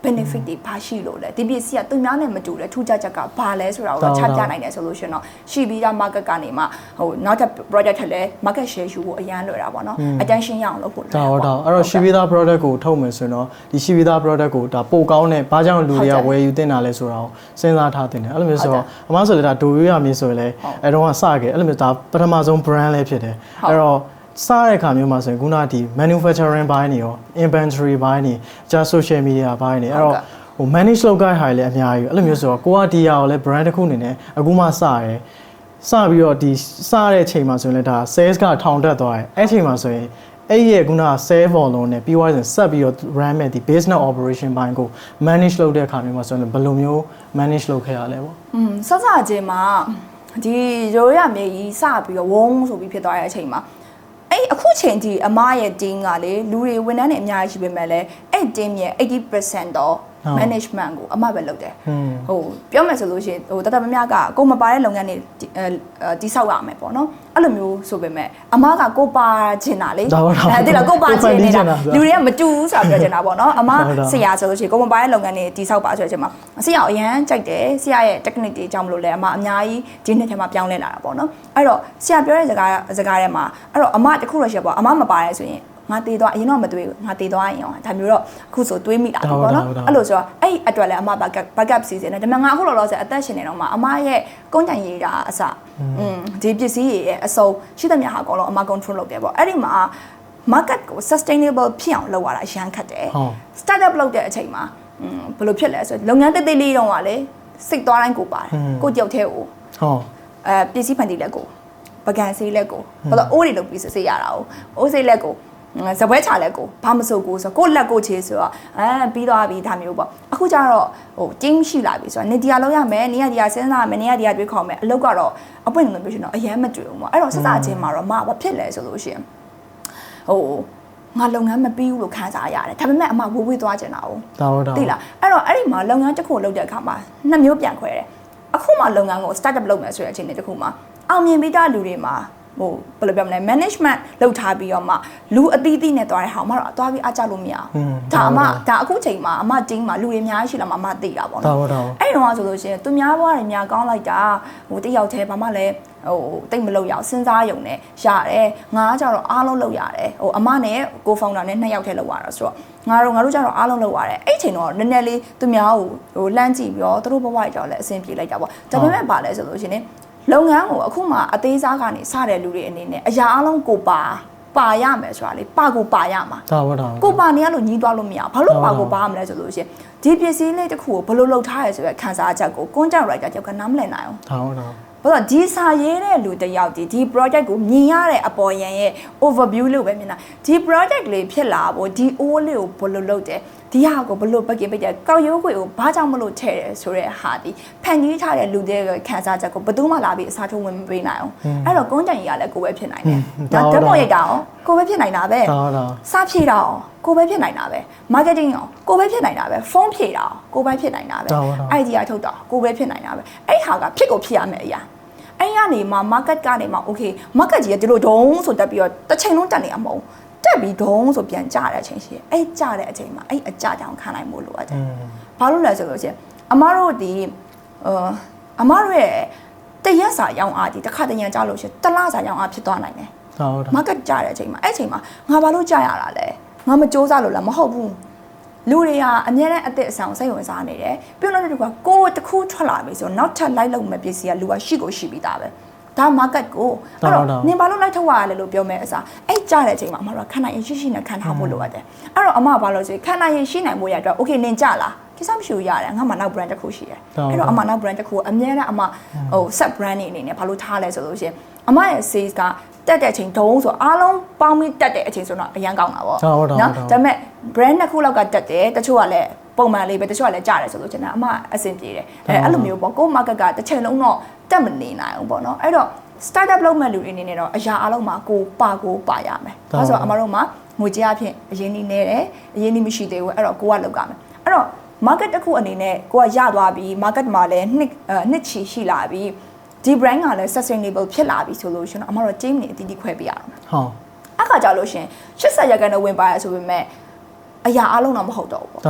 benefit တွေဘာရှိလို့လဲဒီပစ္စည်းကသူများနဲ့မတူတဲ့ထူးခြားချက်ကဘာလဲဆိုတာကိုချပြနိုင်တယ်ဆိုလို့ရှင်တော့ရှိပြီးသား market ကနေမှဟိုနောက်ထပ် project ထက်လဲ market share ယူဖို့အရန်လွယ်တာပေါ့နော် attention ရအောင်လုပ်ဖို့လွယ်တာပေါ့ဒါအဲ့တော့ရှိပြီးသား product ကိုထုတ်မယ်ဆိုရင်တော့ဒီရှိပြီးသား product ကိုဒါပိုကောင်းတဲ့ဘာကြောင့်လူတွေကဝယ်ယူတင်တာလဲဆိုတာကိုစဉ်းစားထားတင်တယ်အဲ့လိုမျိုးဆိုတော့အမဆိုလည်းဒါဒိုရိုးရမင်းဆိုရင်လည်းအဲ့တော့ကစခဲ့အဲ့လိုမျိုးဒါပထမဆုံး brand လည်းဖြစ်တယ်အဲ့တော့စားတဲ့အခါမျိုးမှာဆိုရင်ခုနကဒီ manufacturing ဘိုင်းနေရော inventory ဘိုင်းနေကြာ social media ဘိုင်းနေအဲ့တော့ဟို manage လုပ်ခိုင်းဟာလည်းအများကြီးအဲ့လိုမျိုးဆိုတော့ကိုကဒီဟာကိုလည်း brand တစ်ခုအနေနဲ့အခုမှစရဲစပြီးတော့ဒီစတဲ့အချိန်မှာဆိုရင်လည်းဒါ sales ကထောင်တက်သွားတယ်အဲ့အချိန်မှာဆိုရင်အဲ့ရဲ့ခုနက sale volume နဲ့ပြီးသွားရင်ဆက်ပြီးတော့ run မဲ့ဒီ business operation ဘိုင်းကို manage လုပ်တဲ့အခါမျိုးမှာဆိုရင်ဘယ်လိုမျိုး manage လုပ်ခဲ့ရလဲပေါ့စစချင်းမှာဒီရိုးရမြေကြီးစပြီးတော့ဝုန်းဆိုပြီးဖြစ်သွားတဲ့အချိန်မှာအဲ့အခုချိန်ဒီအမရဲ့ team ကလေလူတွေဝန်ထမ်းတွေအများကြီးရှိပေမဲ့လည်းအဲ့ team ရဲ့ 80% တော့ management ကိုအမပဲလုပ်တယ်ဟိုပြောမယ်ဆိုလို့ရှိရင်ဟိုတတမမြကကိုမပါတဲ့လုပ်ငန်းတွေတိဆောက်ရမယ်ပေါ့နော်အဲ့လိုမျိုးဆိုပေမဲ့အမကကိုပါချင်တာလေတိလားကိုပါချင်နေတာလူတွေကမတူဘူးဆိုတာပြောချင်တာပေါ့နော်အမဆရာဆိုလို့ရှိရင်ကိုမပါတဲ့လုပ်ငန်းတွေတိဆောက်ပါဆိုတဲ့အချိန်မှာဆရာအရန်ကြိုက်တယ်ဆရာရဲ့ technique တွေအကြောင်းမလို့လဲအမအများကြီးဒီနှစ်ထဲမှာပြောင်းလဲလာတာပေါ့နော်အဲ့တော့ဆရာပြောတဲ့စကားထဲမှာအဲ့တော့အမတခုတော့ရှိပေါ့အမမပါရဲဆိုရင်ငါတေးသွားအရင်တော့မတွေးငါတေးသွားရင်ရောဒါမျိုးတော့အခုဆိုတွေးမိတာပေါ့နော်အဲ့လိုဆိုတော့အဲ့အတွက်လည်းအမ backup စီစဉ်တယ်ဒါပေမဲ့ငါအခုလောလောဆယ်အသက်ရှင်နေတော့မှအမရဲ့ကုန်းတိုင်ရေးတာအစဒီပစ္စည်းရဲ့အစုံရှိသမျှဟာအကုန်လုံးအမ control လုပ်တယ်ပေါ့အဲ့ဒီမှာ market ကို sustainable ဖြစ်အောင်လုပ်ရတာအရန်ခက်တယ် startup လုပ်တဲ့အချိန်မှာဘယ်လိုဖြစ်လဲဆိုလုပ်ငန်းသေးသေးလေးတုန်းကလေစိတ်သွားတိုင်းကိုပါတယ်ကိုကြောက်သေးကိုပစ္စည်းဖန်တီးလက်ကိုပကံဆေးလက်ကိုဘာလို့အိုးတွေလုပ်ပြီးစေးရတာကိုအိုးဆေးလက်ကိုစပွဲချလက်ကိုဘာမစိုးကိုဆိုကိုလက်ကိုချေဆိုတော့ပြီးသွားပြီဒါမျိုးပေါ့အခုကျတော့ဟိုတင်းရှိလာပြီဆိုတော့နေဒီယာလောက်ရမယ်နေရဒီယာစဉ်းစားမယ်နေရဒီယာတွေးခေါ်မယ်အလုပ်ကတော့အပွင့်လို့ပြောရှင်တော့အရန်မတွေ့ဘူးပေါ့အဲ့တော့စစချင်းမှာတော့မဘာဖြစ်လဲဆိုလို့ရှိရင်ဟိုငါလုပ်ငန်းမပြီးဘူးလို့ခံစားရတယ်ဒါပေမဲ့အမဝေးသွားကျင်တာ哦သိလားအဲ့တော့အဲ့ဒီမှာလုပ်ငန်းတစ်ခုလုပ်တဲ့အခါမှာနှစ်မျိုးပြန်ခွဲတယ်အခုမှလုပ်ငန်းကို startup လုပ်မယ်ဆိုတဲ့အချိန်တစ်ခုမှာအောင်မြင်ပြီးသားလူတွေမှာဟိုဘယ်လိုပြောမလဲ management လုပ်ထားပြီးတော့မှလူအသီးသီးနဲ့တွားတဲ့ဟာမှတော့တွားပြီးအားကြလို့မရဘူးဒါအခုချိန်မှာအမတင်းမှာလူတွေအများကြီးရှိလာမှအမသိတာပေါ့နော်အဲ့တော့ဆိုလို့ရှိရင်သူများဘွားတွေများကောင်းလိုက်တာဟိုတယောက်တည်းဘာမှလည်းဟိုတိတ်မလုပ်ရအောင်စဉ်းစားရုံနဲ့ရတယ်ငါကကြတော့အားလုံးလုပ်ရတယ်ဟိုအမနဲ့ကိုဖောင်ဒါနဲ့2ယောက်တည်းလုပ်ရတာဆိုတော့ငါတို့ကြတော့အားလုံးလုပ်ရတယ်အဲ့ချိန်တော့နည်းနည်းလေးသူများဟိုလှမ်းကြည့်ပြီးတော့သူတို့ဘဝတွေကြောင့်လည်းအဆင်ပြေလိုက်တာပေါ့ဒါပေမဲ့ဗာလဲဆိုလို့ရှိရင်လုပ်ငန်းကိုအခုမှအသေးစားကနေစတဲ့လူတွေအနေနဲ့အရာအလုံးကိုပါရမယ်ဆိုတာလေကိုပါရမှာကိုပါနေရလို့ညီးသွားလို့မရဘာလို့ကိုပါရမလဲဆိုလို့ရှိရင်ဒီပစ္စည်းလေးတစ်ခုကိုဘယ်လိုလုပ်ထားရဲဆိုတဲ့ခန်းစားချက်ကို content writer တယောက်ကနားမလည်နိုင်အောင်ဘာလို့ဒီစာရေးတဲ့လူတယောက်ဒီ project ကိုမြင်ရတဲ့အပေါ်ယံရဲ့ overview လို့ပဲမြင်တာဒီ project လေးဖြစ်လာဖို့ဒီ O လေးကိုဘယ်လိုလုပ်တယ်ဒီဟာကိုဘလို့ပကင်ပိတ်တယ်ကောက်ရိုးခွေကိုဘာကြောင့်မလို့ထည့်တယ်ဆိုတဲ့ဟာဒီဖန်ကြီးထားတဲ့လူတွေခံစားချက်ကိုဘယ်သူမှလာပြီးအစားထိုးဝင်မပေးနိုင်အောင်အဲ့တော့ကွန်တန်ကြီးကလည်းကိုပဲဖြစ်နိုင်တယ်ဒါဓာတ်ပုံရိုက်တာရောကိုပဲဖြစ်နိုင်တာပဲစဖြည့်တာရောကိုပဲဖြစ်နိုင်တာပဲ marketing ရောကိုပဲဖြစ်နိုင်တာပဲဖုန်းဖြည့်တာရောကိုပဲဖြစ်နိုင်တာပဲ idea ထုတ်တာကိုပဲဖြစ်နိုင်တာပဲအဲ့ဟာကဖြစ်ကိုဖြစ်ရမယ်အရာအဲ့ကနေမှ market ကနေမှ okay market ကြီးကဒီလိုဒုံးဆိုတက်ပြီးတော့တစ်ချိန်လုံးတက်နေအောင်မဟုတ်တက်ပြီးဒုံးဆိုပြန်ကြတဲ့အချိန်ရှိအဲ့ကြတဲ့အချိန်မှာအဲ့အကြကြောင်ခံနိုင်မို့လိုအပ်တယ်။ဘာလို့လဲဆိုလို့ရှိရင်အမတို့ဒီအမတို့ရဲ့တရက်စာရောင်းအားဒီတစ်ခါတရံကြလို့ရှိရင်တစ်လစာရောင်းအားဖြစ်သွားနိုင်တယ်။ဟုတ် market ကြတဲ့အချိန်မှာအဲ့အချိန်မှာငါဘာလို့ကြရတာလဲ။ငါမစူးစမ်းလို့လားမဟုတ်ဘူး။လူတွေကအများနဲ့အသက်အဆောင်စိတ်ဝင်စားနေတယ်။ပြီးတော့တကူတစ်ခုထွက်လာပြီဆိုတော့နောက်ထပ်လိုက်လို့မပစ္စည်းကလူကရှိကိုရှိပြီးသားပဲ။ဒါ market ကိုအဲ့တော့နင်ဘာလို့လိုက်ထုတ်ရလဲလို့ပြောမယ်အစားအဲ့ကြားတဲ့အချိန်မှာအမတို့ခန္ဓာရင်ရှိနဲ့ခံထားဖို့လိုအပ်တယ်အဲ့တော့အမဘာလို့ဆိုခန္ဓာရင်ရှိနိုင်ဖို့ရအတွက် okay နင်ကြလားကိစ္စမရှိဘူးရတယ်ငါမှနောက် brand တစ်ခုရှိတယ်အဲ့တော့အမနောက် brand တစ်ခုအများနဲ့အမဟို set brand နေအနေနဲ့ဘာလို့ထားလဲဆိုလို့ရှိရင်အမရဲ့ sales ကတက်တဲ့အချိန်ဒုံးဆိုအားလုံးပေါင်းပြီးတက်တဲ့အချိန်ဆိုတော့အရန်ကောင်းတာပေါ့နော်ဒါပေမဲ့ brand တစ်ခုလောက်ကတက်တယ်တချို့ကလည်းပုံမှန်လေးပဲတချို့ကလည်းကြားတယ်ဆိုလို့ကျွန်တော်အမအဆင်ပြေတယ်အဲ့လိုမျိုးပေါ့ကို market ကတစ်ချိန်လုံးတော့တက်မနေနိုင်ဘူးပေါ့နော်အဲ့တော့startup လုပ်မဲ့လူတွေအနေနဲ့တော့အရာအလုံးမှာကိုပါရမယ်။ဒါဆိုတော့အမတို့မှာငွေကြေးအဖြစ်အရင်နေနေတယ်အရင်နေမရှိသေးဘူးအဲ့တော့ကိုကလုပ်ရမယ်။အဲ့တော့ market တစ်ခုအနေနဲ့ကိုကရသွားပြီး market မှာလည်းနှစ်ချီရှိလာပြီးဒီ brand ကလည်း sustainable ဖြစ်လာပြီဆိုလို့ရှင်တော့အမတို့ team နေအတီးတီးခွဲပေးရအောင်။ဟုတ်။အခါကြလို့ရှင်80%ဝင်ပါရဆိုပေမဲ့ အရာအလုံးတော့မဟုတ်တော့ဘူးပေါ့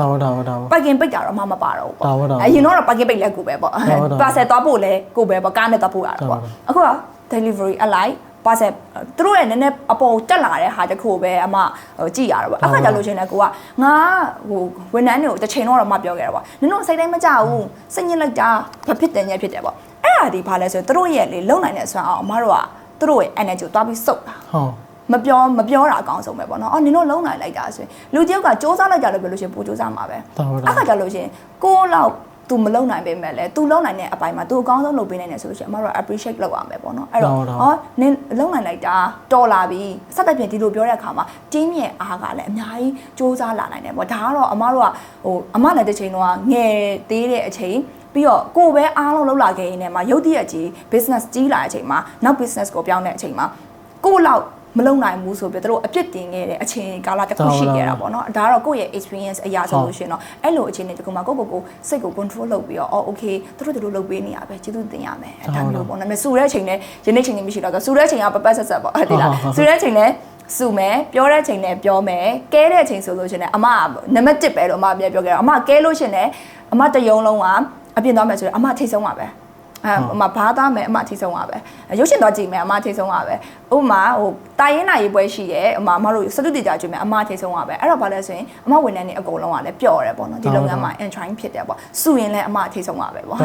ဒါ parking ပိတ်တာတော့မှမပါတော့ဘူးပေါ့ ဒါ အရင်တော့ parking ပိတ်လဲကိုပဲပေါ့ parcel သွားဖို့လဲကိုပဲပေါ့ကားနဲ့သွားဖို့ရတာပေါ့အခုက delivery အလိုက် parcel သူတို့ရဲ့နည်းနည်းအပေါ်တက်လာတဲ့ဟာတခုပဲအမကြည့်ရတော့ပေါ့အခါကျလို့ချင်းလဲကိုကငါဟိုဝန်ထမ်းတွေကိုတစ်ချိန်တော့မှပြောခဲ့တာပေါ့နင်တို့စိတ်တိုင်းမကြဘူးစိတ်ညစ်လိုက်တာဘာဖြစ်တယ်ညဖြစ်တယ်ပေါ့အဲ့ဒါဒီဘာလဲဆိုရင်သူတို့ရဲ့လေလုံနိုင်တဲ့ဆွမ်းအောင်အမတို့ကသူတို့ရဲ့ energy ကိုသွားပြီးစုပ်တာ ဟုတ် မပြောတာအကောင်းဆုံးပဲပေါ့နော်အော်နင်တို့လုံနိုင်လိုက်တာဆိုရင်လူတယောက်ကစ조사လိုက်ကြလို့ပြောလို့ရှိရင်ပိုစ조사မှာပဲအခါကျလို့ရှိရင်ကိုလောက် तू မလုံနိုင်ပေမဲ့လဲ तू လုံနိုင်တဲ့အပိုင်းမှာ तू အကောင်းဆုံးလုပ်ပေးနိုင်တယ်ဆိုလို့ရှိရင်အမတို့ appreciate လုပ်ရမယ်ပေါ့နော်အဲ့တော့ဟောနင်လုံနိုင်လိုက်တာတော်လာပြီစက်တက်ပြင်ဒီလိုပြောတဲ့အခါမှာ team ရဲ့အားကလည်းအများကြီးစ조사လာနိုင်တယ်ပေါ့ဒါကတော့အမတို့ကဟိုအမလည်းတစ်ချိန်တော့ငယ်သေးတဲ့အချိန်ပြီးတော့ကိုပဲအားလုံးလှုပ်လာခဲ့ရင်းနဲ့မှာရုပ်တရက်ကြီး business ကြီးလာတဲ့အချိန်မှာနောက် business ကိုပြောင်းတဲ့အချိန်မှာကိုလောက်မလုံနိုင်ဘူးဆိုပြီးတို့အပြစ်တင်ခဲ့တဲ့အချိန်ကာလတစ်ခုရှိခဲ့တာပေါ့နော်ဒါကတော့ကိုယ့်ရဲ့ experience အရာဆိုလို့ရှိရင်တော့အဲ့လိုအခြေအနေတခုမှာကိုစိတ်ကို control လုပ်ပြီးတော့အော် okay တို့လုပ်ပေးနေရပဲကျေးဇူးတင်ရမယ်အဲ့ဒါမျိုးပေါ့နော်ဆူတဲ့အချိန်နဲ့ယနေ့ချိန်နဲ့မရှိတော့ဆိုဆူတဲ့အချိန်ကပပတ်ဆက်ဆက်ပေါ့ဟုတ်လားဆူတဲ့အချိန်နဲ့စုမယ်ပြောတဲ့အချိန်နဲ့ပြောမယ်ကဲတဲ့အချိန်ဆိုလို့ရှိရင်အမနံပါတ်1ပဲလို့အမပြောခဲ့တာအမကဲလို့ရှိရင်အမတယုံလုံးကအပြင်သွားမယ်ဆိုရင်အမထိတ်ဆုံးပါပဲအမဘာသားမယ်အမထိဆုံးပါပဲရုပ်ရှင်တော့ကြည့်မယ်အမထိဆုံးပါပဲဥပမာဟိုတာရင်နာရေးပွဲရှိတယ်အမတို့စတုတ္တိကြကျွေးမယ်အမထိဆုံးပါပဲအဲ့တော့ဘာလဲဆိုရင်အမဝန်ထမ်းတွေအကုန်လုံးကလည်းပျော့တယ်ပေါ့နော်ဒီလုပ်ငန်းမှာ entering ဖြစ်တယ်ပေါ့စုရင်လည်းအမထိဆုံးပါပဲပေါ့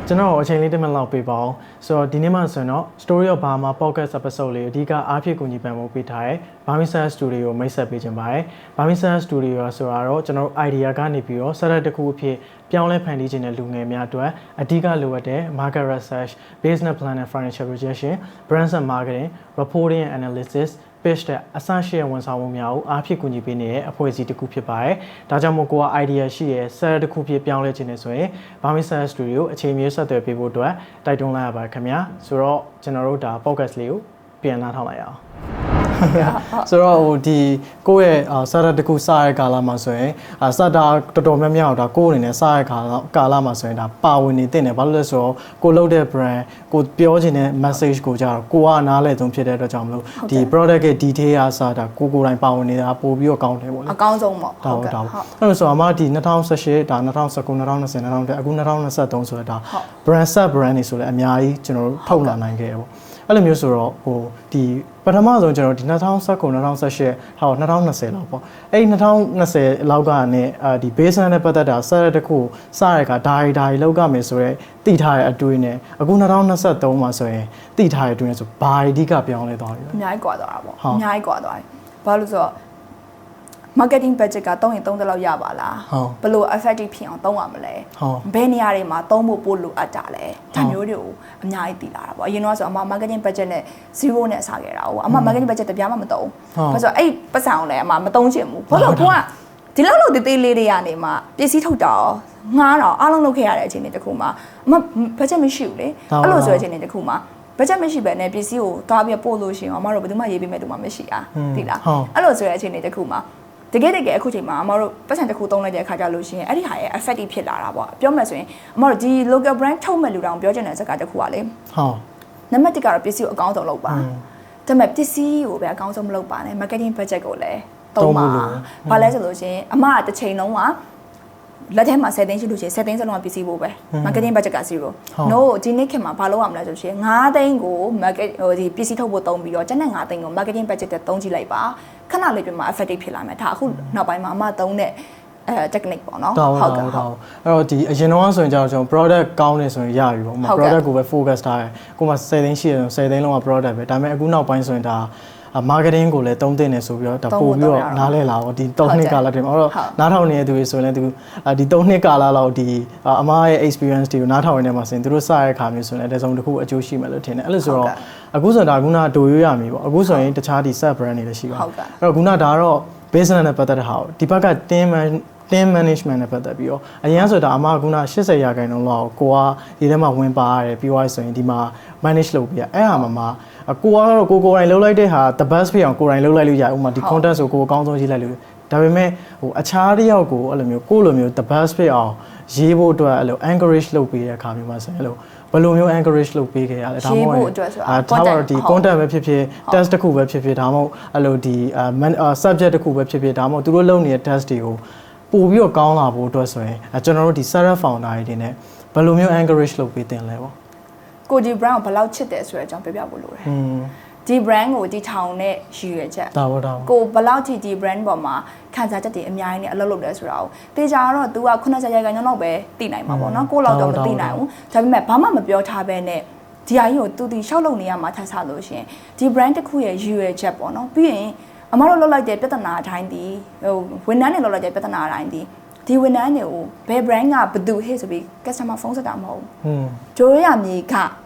ကျွန်တော်အချိန်လေးတစ်မိနစ်လောက်ပေးပါအောင်ဆိုတော့ဒီနေ့မှဆိုရင်တော့ Story of Burma podcast episode လေးအဓိကအားဖြည့်ကူညီပံ့ပိုးပေးထားတဲ့ Burmese Studio ကိုမိတ်ဆက်ပေးခြင်းပါတယ် Burmese Studio ဆိုတာတော့ကျွန်တော်တို့ idea ကနေပြီးတော့ setup တစ်ခုအဖြစ်ပြောင်းလဲဖန်တီးခြင်းတဲ့လူငယ်များအတွက်အဓိကလိုအပ်တဲ့ market research, business plan and financial projection, brand and marketing, reporting and analysis pitch တဲ့အစရှိတဲ့ဝန်ဆောင်မှုများကိုအားဖြည့်ကူညီပေးနေတဲ့အဖွဲ့အစည်းတစ်ခုဖြစ်ပါတယ်။ဒါကြောင့်မို့ကိုက idea ရှိတဲ့ set တစ်ခုဖြစ်ပြောင်းလဲခြင်းနဲ့ဆိုရင် Burmese Studio အချိန်မြေဆက်သွယ်ပေးဖို့အတွက်တိုက်တွန်းလိုက်ရပါတယ်ခင်ဗျာ။ဆိုတော့ကျွန်တော်တို့ဒါ podcast လေးကိုပြန်လာထောက်လိုက်ရအောင်။ဆိုတော့ဟိုဒီကိုယ့်ရဲ့ setup တစ်ခုစတဲ့ကာလမှာဆိုရင်setup တော်တော်များများတော့ကိုယ့်အနေနဲ့စတဲ့ကာလမှာဆိုရင်ဒါပါဝင်နေတင်တယ်ဘာလို့လဲဆိုတော့ကိုလုပ်တဲ့ brand ကိုပြောချင်တဲ့ message ကိုကြတော့ကိုကနားလည်ဆုံးဖြစ်တဲ့အတွက်ကြောင့်မလို့ဒီ product ရဲ့ detail အစားဒါကိုယ်တိုင်ပါဝင်နေတာပို့ပြီးတော့ကောင်းတယ်ပေါ့လေအကောင်းဆုံးပေါ့ဟုတ်ကဲ့အဲ့လိုဆိုအမဒီ2018ဒါ2019 2020 2020အခု2023ဆိုတော့ဒါ brand set brand တွေဆိုလည်းအများကြီးကျွန်တော်တို့ထုတ်လာနိုင်ခဲ့တယ်ပေါ့အဲ့လိုမျိုးဆိုတော့ဟိုဒီပထမဆုံးကျွန်တော်ဒီ2019 2018ဟော2020လောက်ပေါ့အဲ့2020လောက်ကနေဒီ baseline နဲ့ပတ်သက်တာဆက်တဲ့တစ်ခုစရတဲ့ကဒါရီလောက်ကမယ်ဆိုတော့တိထားတဲ့အတွေးနဲ့အခု2023မှာဆိုရင်တိထားတဲ့အတွေးနဲ့ဆိုဘာအဓိကပြောင်းလဲသွားပြီလဲအများကြီးကွာသွားတာပေါ့အများကြီးကွာသွားတယ်ဘာလို့ဆိုတော့ marketing budget က3ရင်3လောက်ရပါလားဘယ်လို effective ဖြစ်အောင်သုံးရမလဲဘယ်နေရာတွေမှာသုံးဖို့ပို့လိုအပ်တာလဲဒါမျိုးတွေကိုအများကြီးသိလာတာပေါ့အရင်တော့ဆိုအမ marketing budget နဲ့0နဲ့စခဲ့တာဟုတ်အမ marketing budget တပြားမှမသုံးဘာလို့ဆိုအဲ့ပတ်စံအောင်လဲအမမသုံးချင်ဘူးဘာလို့ကိုကဒီလောက်သေးသေးလေးတွေကနေမှပစ္စည်းထုတ်တာရောငှားတာအားလုံးလုပ်ခဲ့ရတဲ့အချိန်တွေတခုမှာအမ budget မရှိဘူးလေအဲ့လိုဆိုတဲ့အချိန်တွေတခုမှာbudget မရှိဘဲနဲ့ပစ္စည်းကိုတွားပြီးပို့လို့ရှိရင်အမတို့ဘယ်သူမှရေးပေးမဲ့တူမှမရှိတာသိလားအဲ့လိုဆိုတဲ့အချိန်တွေတခုမှာတကယ်အခုချိန်မှာအမတို့ပတ်စံတစ်ခုသုံးလိုက်တဲ့အခါကျလို့ရှိရင်အဲ့ဒီဟာရဲ့ effective ဖြစ်လာတာပေါ့ပြောမယ်ဆိုရင်အမတို့ဒီ local brand ထုတ်မဲ့လူတောင်ပြောချင်တဲ့စကားတစ်ခုကလေဟုတ်နံပါတ်1ကတော့ပစ္စည်းကိုအကောင်းဆုံးလုပ်ပါဒါပေမဲ့ပစ္စည်းကိုပဲအကောင်းဆုံးမလုပ်ပါနဲ့ marketing budget ကိုလည်းသုံးပါဘာလဲဆိုလို့ရှိရင်အမတစ်ချိန်လုံးကလက်ထဲမှာ7သိန်းရှိလို့ရှိရင်7သိန်းစလုံးကပစ္စည်းဖို့ပဲ marketing budget က0 no ဒီနေ့ခေတ်မှာဘာလုပ်ရမလဲဆိုရှင်9သိန်းကို market ဟိုဒီပစ္စည်းထုတ်ဖို့သုံးပြီးတော့ကျန်တဲ့9သိန်းကို marketing budget နဲ့သုံးကြည့်လိုက်ပါခဏလေးပြင်မှာ effective ဖြစ်လာမယ်ဒါအခုနောက်ပိုင်းမှာအမသုံးတဲ့technique ပေါ့နော်ဟုတ်ကဲ့ဟုတ်အဲ့တော့ဒီအရင်တော့ဆိုရင်ကျွန်တော် product ကောင်းနေဆိုရင်ရပြီပေါ့ product ကိုပဲ focus ထားတယ်ကိုမှ10သိန်းရှိတယ်10သိန်းလုံးက product ပဲဒါပေမဲ့အခုနောက်ပိုင်းဆိုရင်ဒါmarketing ကိုလည်းသုံးသင့်တယ်ဆိုပြီးတော့ဒါပို့ပြီးတော့နားလဲလာတော့ဒီ3နှစ်ကာလတည်းမှာအဲ့တော့နားထောင်နေတဲ့သူတွေဆိုရင်လည်းသူဒီ3နှစ်ကာလလောက်ဒီအမားရဲ့ experience တွေကိုနားထောင်နေမှာဆိုရင်သူတို့စရတဲ့ခါမျိုးဆိုရင်လည်းတစုံတစ်ခုအကျိုးရှိမယ်လို့ထင်တယ်အဲ့လိုဆိုတော့အခုဆိုတော့ခုနဒိုရွေးရမည်ပေါ့အခုဆိုရင်တခြားဒီ set brand တွေလည်းရှိပါတယ်အဲ့တော့ခုနဒါကတော့ business နဲ့ပတ်သက်တဲ့ဟာကိုဒီဘက်က team management နဲ့ပတ်သက်ပြီးတော့အရင်ဆိုတော့အမကခုန80ရာခိုင်နှုန်းလောက်ကိုကဒီထဲမှာဝင်ပါရတယ်ပြီးသွားဆိုရင်ဒီမှာ manage လုပ်ပြီးအဲ့ဟာမှာကိုကတော့ကိုယ်တိုင်လှုပ်လိုက်တဲ့ဟာ the best ဖြစ်အောင်ကိုယ်တိုင်လှုပ်လိုက်လို့ရတယ်ဥပမာဒီ content ဆိုကိုယ်အကောင်းဆုံးရေးလိုက်လို့ဒါပေမဲ့ဟိုအခြားတစ်ယောက်ကိုအဲ့လိုမျိုးကိုယ်လိုမျိုး the best ဖြစ်အောင်ရေးဖို့အတွက်အဲ့လို encourage လုပ်ပေးတဲ့အခါမျိုးမှာဆိုရင်အဲ့လို ဘယ်လိုမျိုး encourage လုပ်ပေးခဲ့ရလဲဒါမှမဟုတ်ဒါတော့ဒီ content ပဲဖြစ်ဖြစ် test တစ်ခုပဲဖြစ်ဖြစ်ဒါမှမဟုတ်အဲ့လိုဒီ subject တစ်ခုပဲဖြစ်ဖြစ်ဒါမှမဟုတ်သူတို့လုပ်နေတဲ့ test တွေကိုပို့ပြီးတော့ကောင်းလာဖို့အတွက်ဆိုရင်ကျွန်တော်တို့ဒီ Sarah founder တွေနဲ့ဘယ်လိုမျိုး encourage လုပ်ပေးတင်လဲပေါ့ကိုဒီ brand ကိုဘယ်လောက်ချစ်တယ်ဆိုတဲ့အကြောင်းပြောပြဖို့လိုတယ်ဒီ brand ကိုဒီထောင်နဲ့ရည်ရွယ်ချက်ဒါပေါ့ကိုဘယ်လောက်ထိဒီ brand ပေါ်မှာခံစားချက်တွေအများကြီးနဲ့အလုပ်လုပ်တယ်ဆိုတာကိုတေချာတော့ तू က90%လောက်ပဲသိနိုင်မှာပေါ့နော်ကိုလောက်တော့မသိနိုင်ဘူးဒါပေမဲ့ဘာမှမပြောထားဘဲနဲ့ဒီအရင်ကို तू ရှောက်လုပ်နေရမှာထပ်ဆလို့ရှင်ဒီ brand တစ်ခုရဲ့ရည်ရွယ်ချက်ပေါ့နော်ပြီးရင်အမတို့လုပ်လိုက်တဲ့ပြဿနာအတိုင်းဒီဝန်ထမ်းတွေလုပ်လိုက်တဲ့ပြဿနာအတိုင်းဒီဝန်ထမ်းတွေကိုဘယ် brand ကဘယ်သူဟဲ့ဆိုပြီး customer ဖုန်းဆက်တာမဟုတ်ဘူးကျိုးရမြေက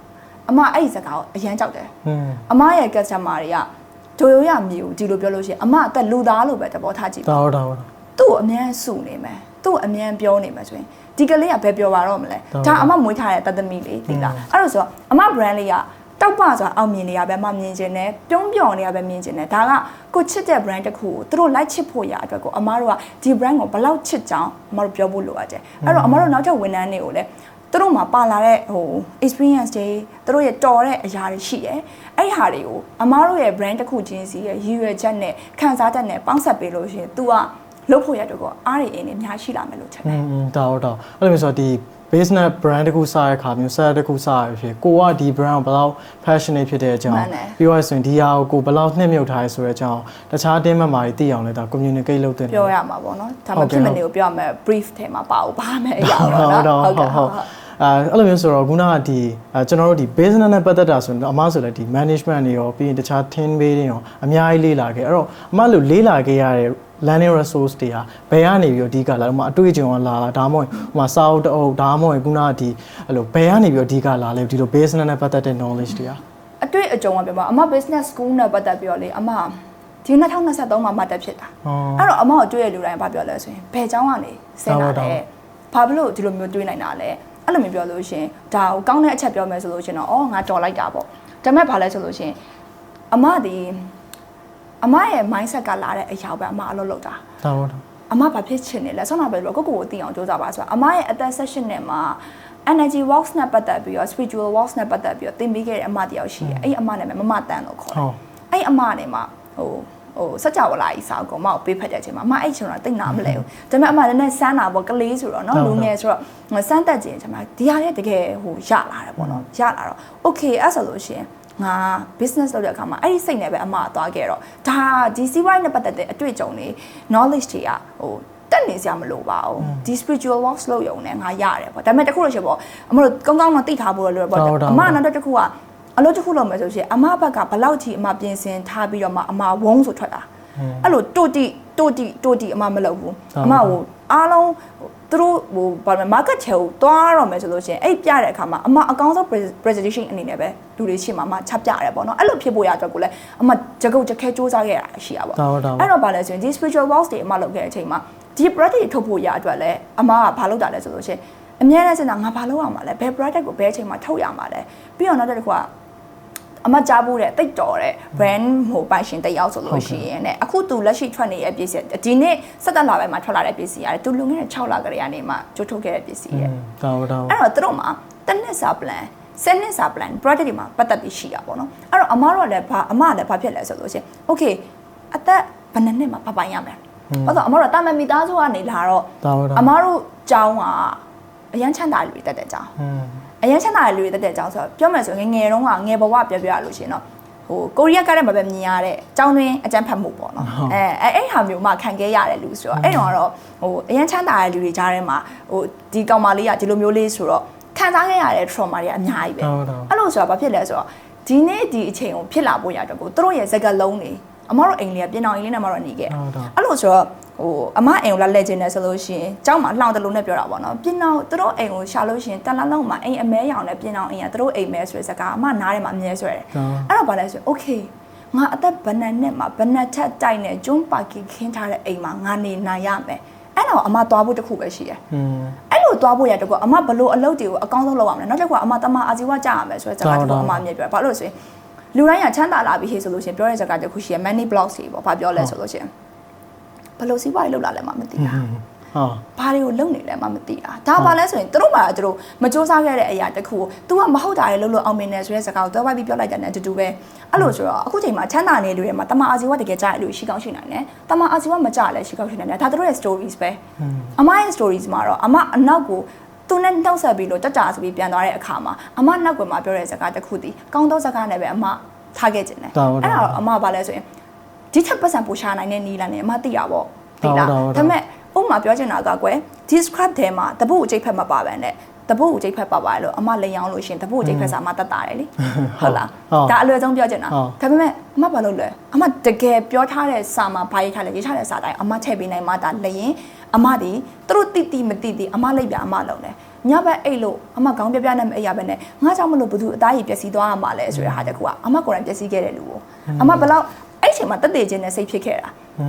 အမအဲ့ဒီစကားကိုအရန်ကြောက်တယ်အမရဲ့ customer တွေကဒိုရိုရမြေကိုဒီလိုပြောလို့ရှိရင်အမအသက်လူသားလို့ပဲသဘောထားကြည့်ပါဟုတ်သူ့ကိုအမြန်စုနေမယ်သူ့ကိုအမြန်ပြောနေမယ်ဆိုရင်ဒီကလေးကဘယ်ပြောပါတော့မလဲဒါအမမွေးထားတဲ့တသမီလေးသိလားအဲ့လိုဆိုအမ brand လေးကတောက်ပဆိုတာအောင်မြင်နေရပဲမမြင်ချင်တယ်ပြုံးပြော်နေရပဲမြင်ချင်တယ်ဒါကကိုချစ်တဲ့ brand တစ်ခုကိုသူတို့လိုက်ချစ်ဖို့ရအတွက်ကိုအမတို့ကဒီ brand ကိုဘယ်လောက်ချစ်ကြောင်းအမတို့ပြောဖို့လိုအပ်တယ်အဲ့တော့အမတို့နောက်ထပ်ဝန်ထမ်းတွေကိုလည်းသူတို့မှာပါလာတဲ့experience တွေသူတို့ရဲ့တော်တဲ့အရာတွေရှိတယ်အဲ့ဒီဟာတွေကိုအမားတို့ရဲ့ brand တစ်ခုချင်းစီရဲ့ရည်ရွယ်ချက်နဲ့ခံစားချက်နဲ့ပေါင်းစပ်ပေးလို့ရှိရင် तू ကလုပ်ဖို့ရတော့ကိုအားရအင်းတွေအများရှိလာမယ်လို့ထင်တယ်ဒါတော့အဲ့လိုမျိုးဆိုတော့ဒီ business brand တစ်ခုစတဲ့အခါမျိုး set တစ်ခုစရဖြစ်ကိုကဒီ brand ကိုဘယ်လောက် passionate ဖြစ်တဲ့အကြောင်းပြီးတော့ဆိုရင်ဒီဟာကိုဘယ်လောက်နှိမ့်မြုပ်ထားရဲဆိုတဲ့အကြောင်းတခြားတင်းမှမှာသိအောင်လဲဒါ communicate လုပ်တင်ပြောရမှာပေါ့နော်ဒါမှဖြစ်မနေကိုပြောရမယ် brief ထဲမှာပါအောင်ပါမယ်အရာပေါ့နော်ဟုတ်အဲ့လိုမျိုးဆိုတော့ခုနကဒီကျွန်တော်တို့ဒီ business နဲ့ပတ်သက်တာဆိုရင်အမဆိုလည်းဒီ management တွေရောပြီးရင်တခြား team building ရောအများကြီးလေ့လာခဲ့အဲ့တော့အမလို့လေ့လာခဲ့ရတဲ့ learning resource တွေကဘယ်ကနေပြီးတော့ဒီကလာဥမာအတွေ့အကြုံကလာဒါမှမဟုတ်ဥမာစာအုပ်တအုပ်ဒါမှမဟုတ်ခုနကဒီအဲ့လိုဘယ်ကနေပြီးတော့ဒီကလာလဲဒီလို business နဲ့ပတ်သက်တဲ့ knowledge တွေအတွေ့အကြုံကပြောပါအမ business school နဲ့ပတ်သက်ပြီးတော့လေအမဒီ2023မှာမှတ်တက်ဖြစ်တာအဲ့တော့အမကိုတွေ့ရလူတိုင်းဘာပြောလဲဆိုရင်ဘယ်เจ้าကနေစင်တာလဲဘာဖြစ်လို့ဒီလိုမျိုးတွေးနိုင်တာလဲအဲ့လိုမျိုးပြောလို့ရှင်ဒါကိုကောင်းတဲ့အချက်ပြောမယ်ဆိုလို့ရှင်တော့ငါတော်လိုက်တာပေါ့ဒါပေမဲ့ဘာလဲဆိုလို့ရှင်အမရဲ့ mindset ကလာတဲ့အရာပဲအမအလုပ်လုပ်တာဟုတ်အမဘာဖြစ်ချင်နေလဲဆောင်းတာပဲကိုကိုသိအောင်စူးစမ်းပါဆိုတာအမရဲ့အသက် session နဲ့မှာ energy walks နဲ့ပတ်သက်ပြီးတော့ spiritual walks နဲ့ပတ်သက်ပြီးတော့သင်ပေးခဲ့တဲ့အမတယောက်ရှိတယ်အဲ့အမနဲ့မမတန်လို့ခေါ်တယ်အဲ့အမနဲ့မှာစัจ java လာကြီးစာအုပ်ကိုမပေးဖတ်တဲ့အချိန်မှာအမအဲ့ချိန်တော့တိတ်နာမလဲဘူးဒါပေမဲ့အမလည်းနဲ့စမ်းတာပေါ့ကလေးဆိုတော့နော်လူငယ်ဆိုတော့စမ်းတက်ခြင်းအချိန်မှာဒီဟာလေးတကယ်ရလာတယ်ပေါ့နော်ရလာတော့ okay အဲ့ဆိုလို့ရှိရင်ငါ business လုပ်တဲ့အခါမှာအဲ့ဒီစိတ်နဲ့ပဲအမသွားခဲ့တော့ဒါဒီစီးပွားရေးနဲ့ပတ်သက်တဲ့အတွေ့အကြုံတွေ knowledge တွေကတက်နေစရာမလိုပါဘူးဒီ spiritual walks လုပ်ရုံနဲ့ငါရတယ်ပေါ့ဒါပေမဲ့တခုလို့ရှိပေါ့အမတို့ကောင်းကောင်းတော့သိထားဖို့လိုတယ်ပေါ့အမနောက်တစ်ခုကအလုပ်တစ်ခုလုပ်မယ်ဆိုရှင်အမဘက်ကဘလောက်ထိအမပြင်ဆင်ထားပြီးတော့မှအမဝုန်းဆိုထွက်တာအဲ့လိုတိုတီအမမလုပ်ဘူးအမအားလုံးသူတို့ဘာလဲ market ချဲကိုတွားတော့မယ်ဆိုလို့ရှိရင်အဲ့ပြတဲ့အခါမှာအမအကောင်းဆုံး presentation အနေနဲ့ပဲလူတွေရှေ့မှာအမချပြရတယ်ပေါ့နော်အဲ့လိုဖြစ်ဖို့ရအတွက်ကိုလည်းအမကြကုတ်ကြခဲစူးစမ်းခဲ့ရတာရှိရပါဘောအဲ့တော့ဘာလဲဆိုရင်ဒီ spiritual walks တွေအမလုပ်ခဲ့တဲ့အချိန်မှာဒီ product တွေထုတ်ဖို့ရအတွက်လည်းအမကဘာလုပ်တာလဲဆိုလို့ရှိရင်အများနဲ့စဉ်းစားငါဘာလုပ်ရမှာလဲဘယ် product ကိုဘယ်အချိန်မှာထုတ်ရမှာလဲပြီးတော့နောက်တစ်ခုကအမကြားဖို့တဲ့တိတ်တော်တဲ့ brand ပိုင်ရှင်တယောက်ဆိုလို့ရှိရင်ねအခုသူလက်ရှိထွက်နေတဲ့ပစ္စည်းဒီနေ့17လပိုင်းမှာထွက်လာတဲ့ပစ္စည်းရတယ်သူလွန်ခဲ့တဲ့6လကလေးကနေမှကြိုးထုတ်ခဲ့တဲ့ပစ္စည်းရဲ့ဟုတ်အဲ့တော့သူတို့မှာတစ်နှစ်စာ plan 7နှစ်စာ plan project တွေမှာပတ်သက်ပြီးရှိတာပေါ့နော်အဲ့တော့အမတို့လည်းဘာဖြစ်လဲဆိုလို့ရှိရင် okay အသက်ဘယ်နှစ်မှာပိုင်ရမလဲဘာလို့အမတို့တာမန်မိသားစုကနေလာတော့အမတို့ကျောင်းကအရန်ချမ်းသာလူတွေတက်တဲ့ကျောင်းအရင်ချမ်းသာလူတွေတက်တဲ့ကြောင်းဆိုတော့ပြောမယ်ဆိုငယ်တုန်းကငယ်ဘဝပြောရလို့ရှိရင်တော့ကိုရီးယားကားထဲမှာပဲမြင်ရတဲ့ကျောင်းတွင်းအကြမ်းဖက်မှုပေါ့နော်အဲ့ဟာမျိုးမှခံခဲ့ရတယ်လူဆိုတော့အဲ့တော့အရင်ချမ်းသာတဲ့လူတွေကြားထဲမှာဒီကောင်မလေးကဒီလိုမျိုးလေးဆိုတော့ခံစားခဲ့ရတဲ့ trauma တွေအများကြီးပဲအဲ့လိုဆိုတော့ဘာဖြစ်လဲဆိုတော့ဒီနေ့ဒီအချိန်ကိုဖြစ်လာဖို့ရတော့ကိုတို့ရဲ့စကားလုံးတွေအမတို့အိမ်လေးကပြင်အောင်အိမ်လေးနဲ့မတော့နေခဲ့အဲ့လိုဆိုတော့အမအိမ်ကိုလာလဲခြင်းနဲ့ဆိုလို့ရှိရင်ကျောင်းမှာလှောင်တလုံးနဲ့ပြောတာပေါ့နော်ပြင်အောင်သူတို့အိမ်ကိုရှာလို့ရှိရင်တလားလုံးမှာအိမ်အမဲရောင်နဲ့ပြင်အောင်အိမ်ကသူတို့အိမ်မဲဆိုတဲ့စကားအမနားထဲမှာအမြဲဆွဲတယ်အဲ့တော့ဘာလဲဆို okay ငါအသက်ဘဏ္ဍနဲ့မှာဘဏ္ဍထက်တိုက်နဲ့ကျွန်းပါကီခင်းထားတဲ့အိမ်မှာငါနေနိုင်ရမယ်အဲ့တော့အမသွားဖို့တခုပဲရှိတယ်အဲ့လိုသွားဖို့ရတော့အမဘလို့အလုပ်တွေကိုအကောင်းဆုံးလုပ်ရမယ်နောက်တစ်ခုကအမတမအာဇီဝကြရမယ်ဆိုတဲ့စကားတခုအမအမြဲပြောဘာလို့လဲဆိုရင်လူတိုင်းကချမ်းသာလာပြီဟေ့ဆိုလို့ရှိရင်ပြောတဲ့စကားတခုရှိရ money blocks တွေပေါ့ဘာပြောလဲဆိုလို့ရှိရင်ဘလို့စီးပွားရေးလုပ်လာလဲမှမသိတာ ဘာတွေကိုလုပ်နေလဲမှမသိတာဒါပါလဲဆိုရင်သူတို့မှသူတို့မစူးစမ်းခဲ့တဲ့အရာတစ်ခုကို तू ကမဟုတ်တာတွေလုပ်လို့အောင်မြင်နေဆိုတဲ့စကားကိုသွားပြီးပြောလိုက်တဲ့အတူတူပဲအဲ့လိုဆိုတော့အခုချိန်မှာချမ်းသာနေလူတွေမှာတမအာဇီဝတကယ်ကြားရလို့ရှိကောင်းရှိနိုင်တယ်တမအာဇီဝမကြားလဲရှိကောင်းရှိနိုင်တယ်ဒါတို့ရဲ့ stories ပဲအမရဲ့ stories မှာတော့အမအနောက်ကိုသူနဲ့နှောက်ဆက်ပြီးလို့ကြဆိုပြီးပြန်သွားတဲ့အခါမှာအမနောက်ကွယ်မှာပြောတဲ့စကားတစ်ခုတည်းကောင်းသောစကားနဲ့ပဲအမထားခဲ့ခြင်းတယ်အဲ့ဒါတော့အမဘာလဲဆိုရင်ဒီထက်ပတ်စံပိုရှာနိုင်တဲ့နီးလာနဲ့အမသိရပါသိလားဒါပေမဲ့ဥပမာပြောချင်တာကကွယ် describe ထဲမှာတပုတ်အကျိတ်ဖက်မပါဘဲနဲ့တပုတ်အကျိတ်ဖက်ပါပါတယ်လို့အမလိန်အောင်လို့ရှင်တပုတ်အကျိတ်ဖက်စာအမတတ်တာတယ်လေဟုတ်လားဒါအလွယ်ဆုံးပြောချင်တာဒါပေမဲ့အမဘာလို့လဲအမတကယ်ပြောထားတဲ့စာမှာဘာရေးထားလဲရေးထားတဲ့စာတိုင်းအမထည့်ပေးနိုင်မှဒါလျင်အမဒီသူတို့တိမတိအမလိုက်ပြအမလုံးတယ်ညဘက်အိတ်လို့အမခေါင်းပြပြနဲ့မအိတ်ရဘဲနဲ့ငါကြောင့်မလို့ဘသူအသားကြီးပျက်စီးသွားရမှာလဲဆိုတဲ့ဟာတကူကအမကိုယ်တိုင်ပျက်စီးခဲ့တဲ့လူကိုအမဘလောက်အဲ့ချိန်မှာတက်တည်ခြင်းနဲ့စိတ်ဖြစ်ခဲ့တ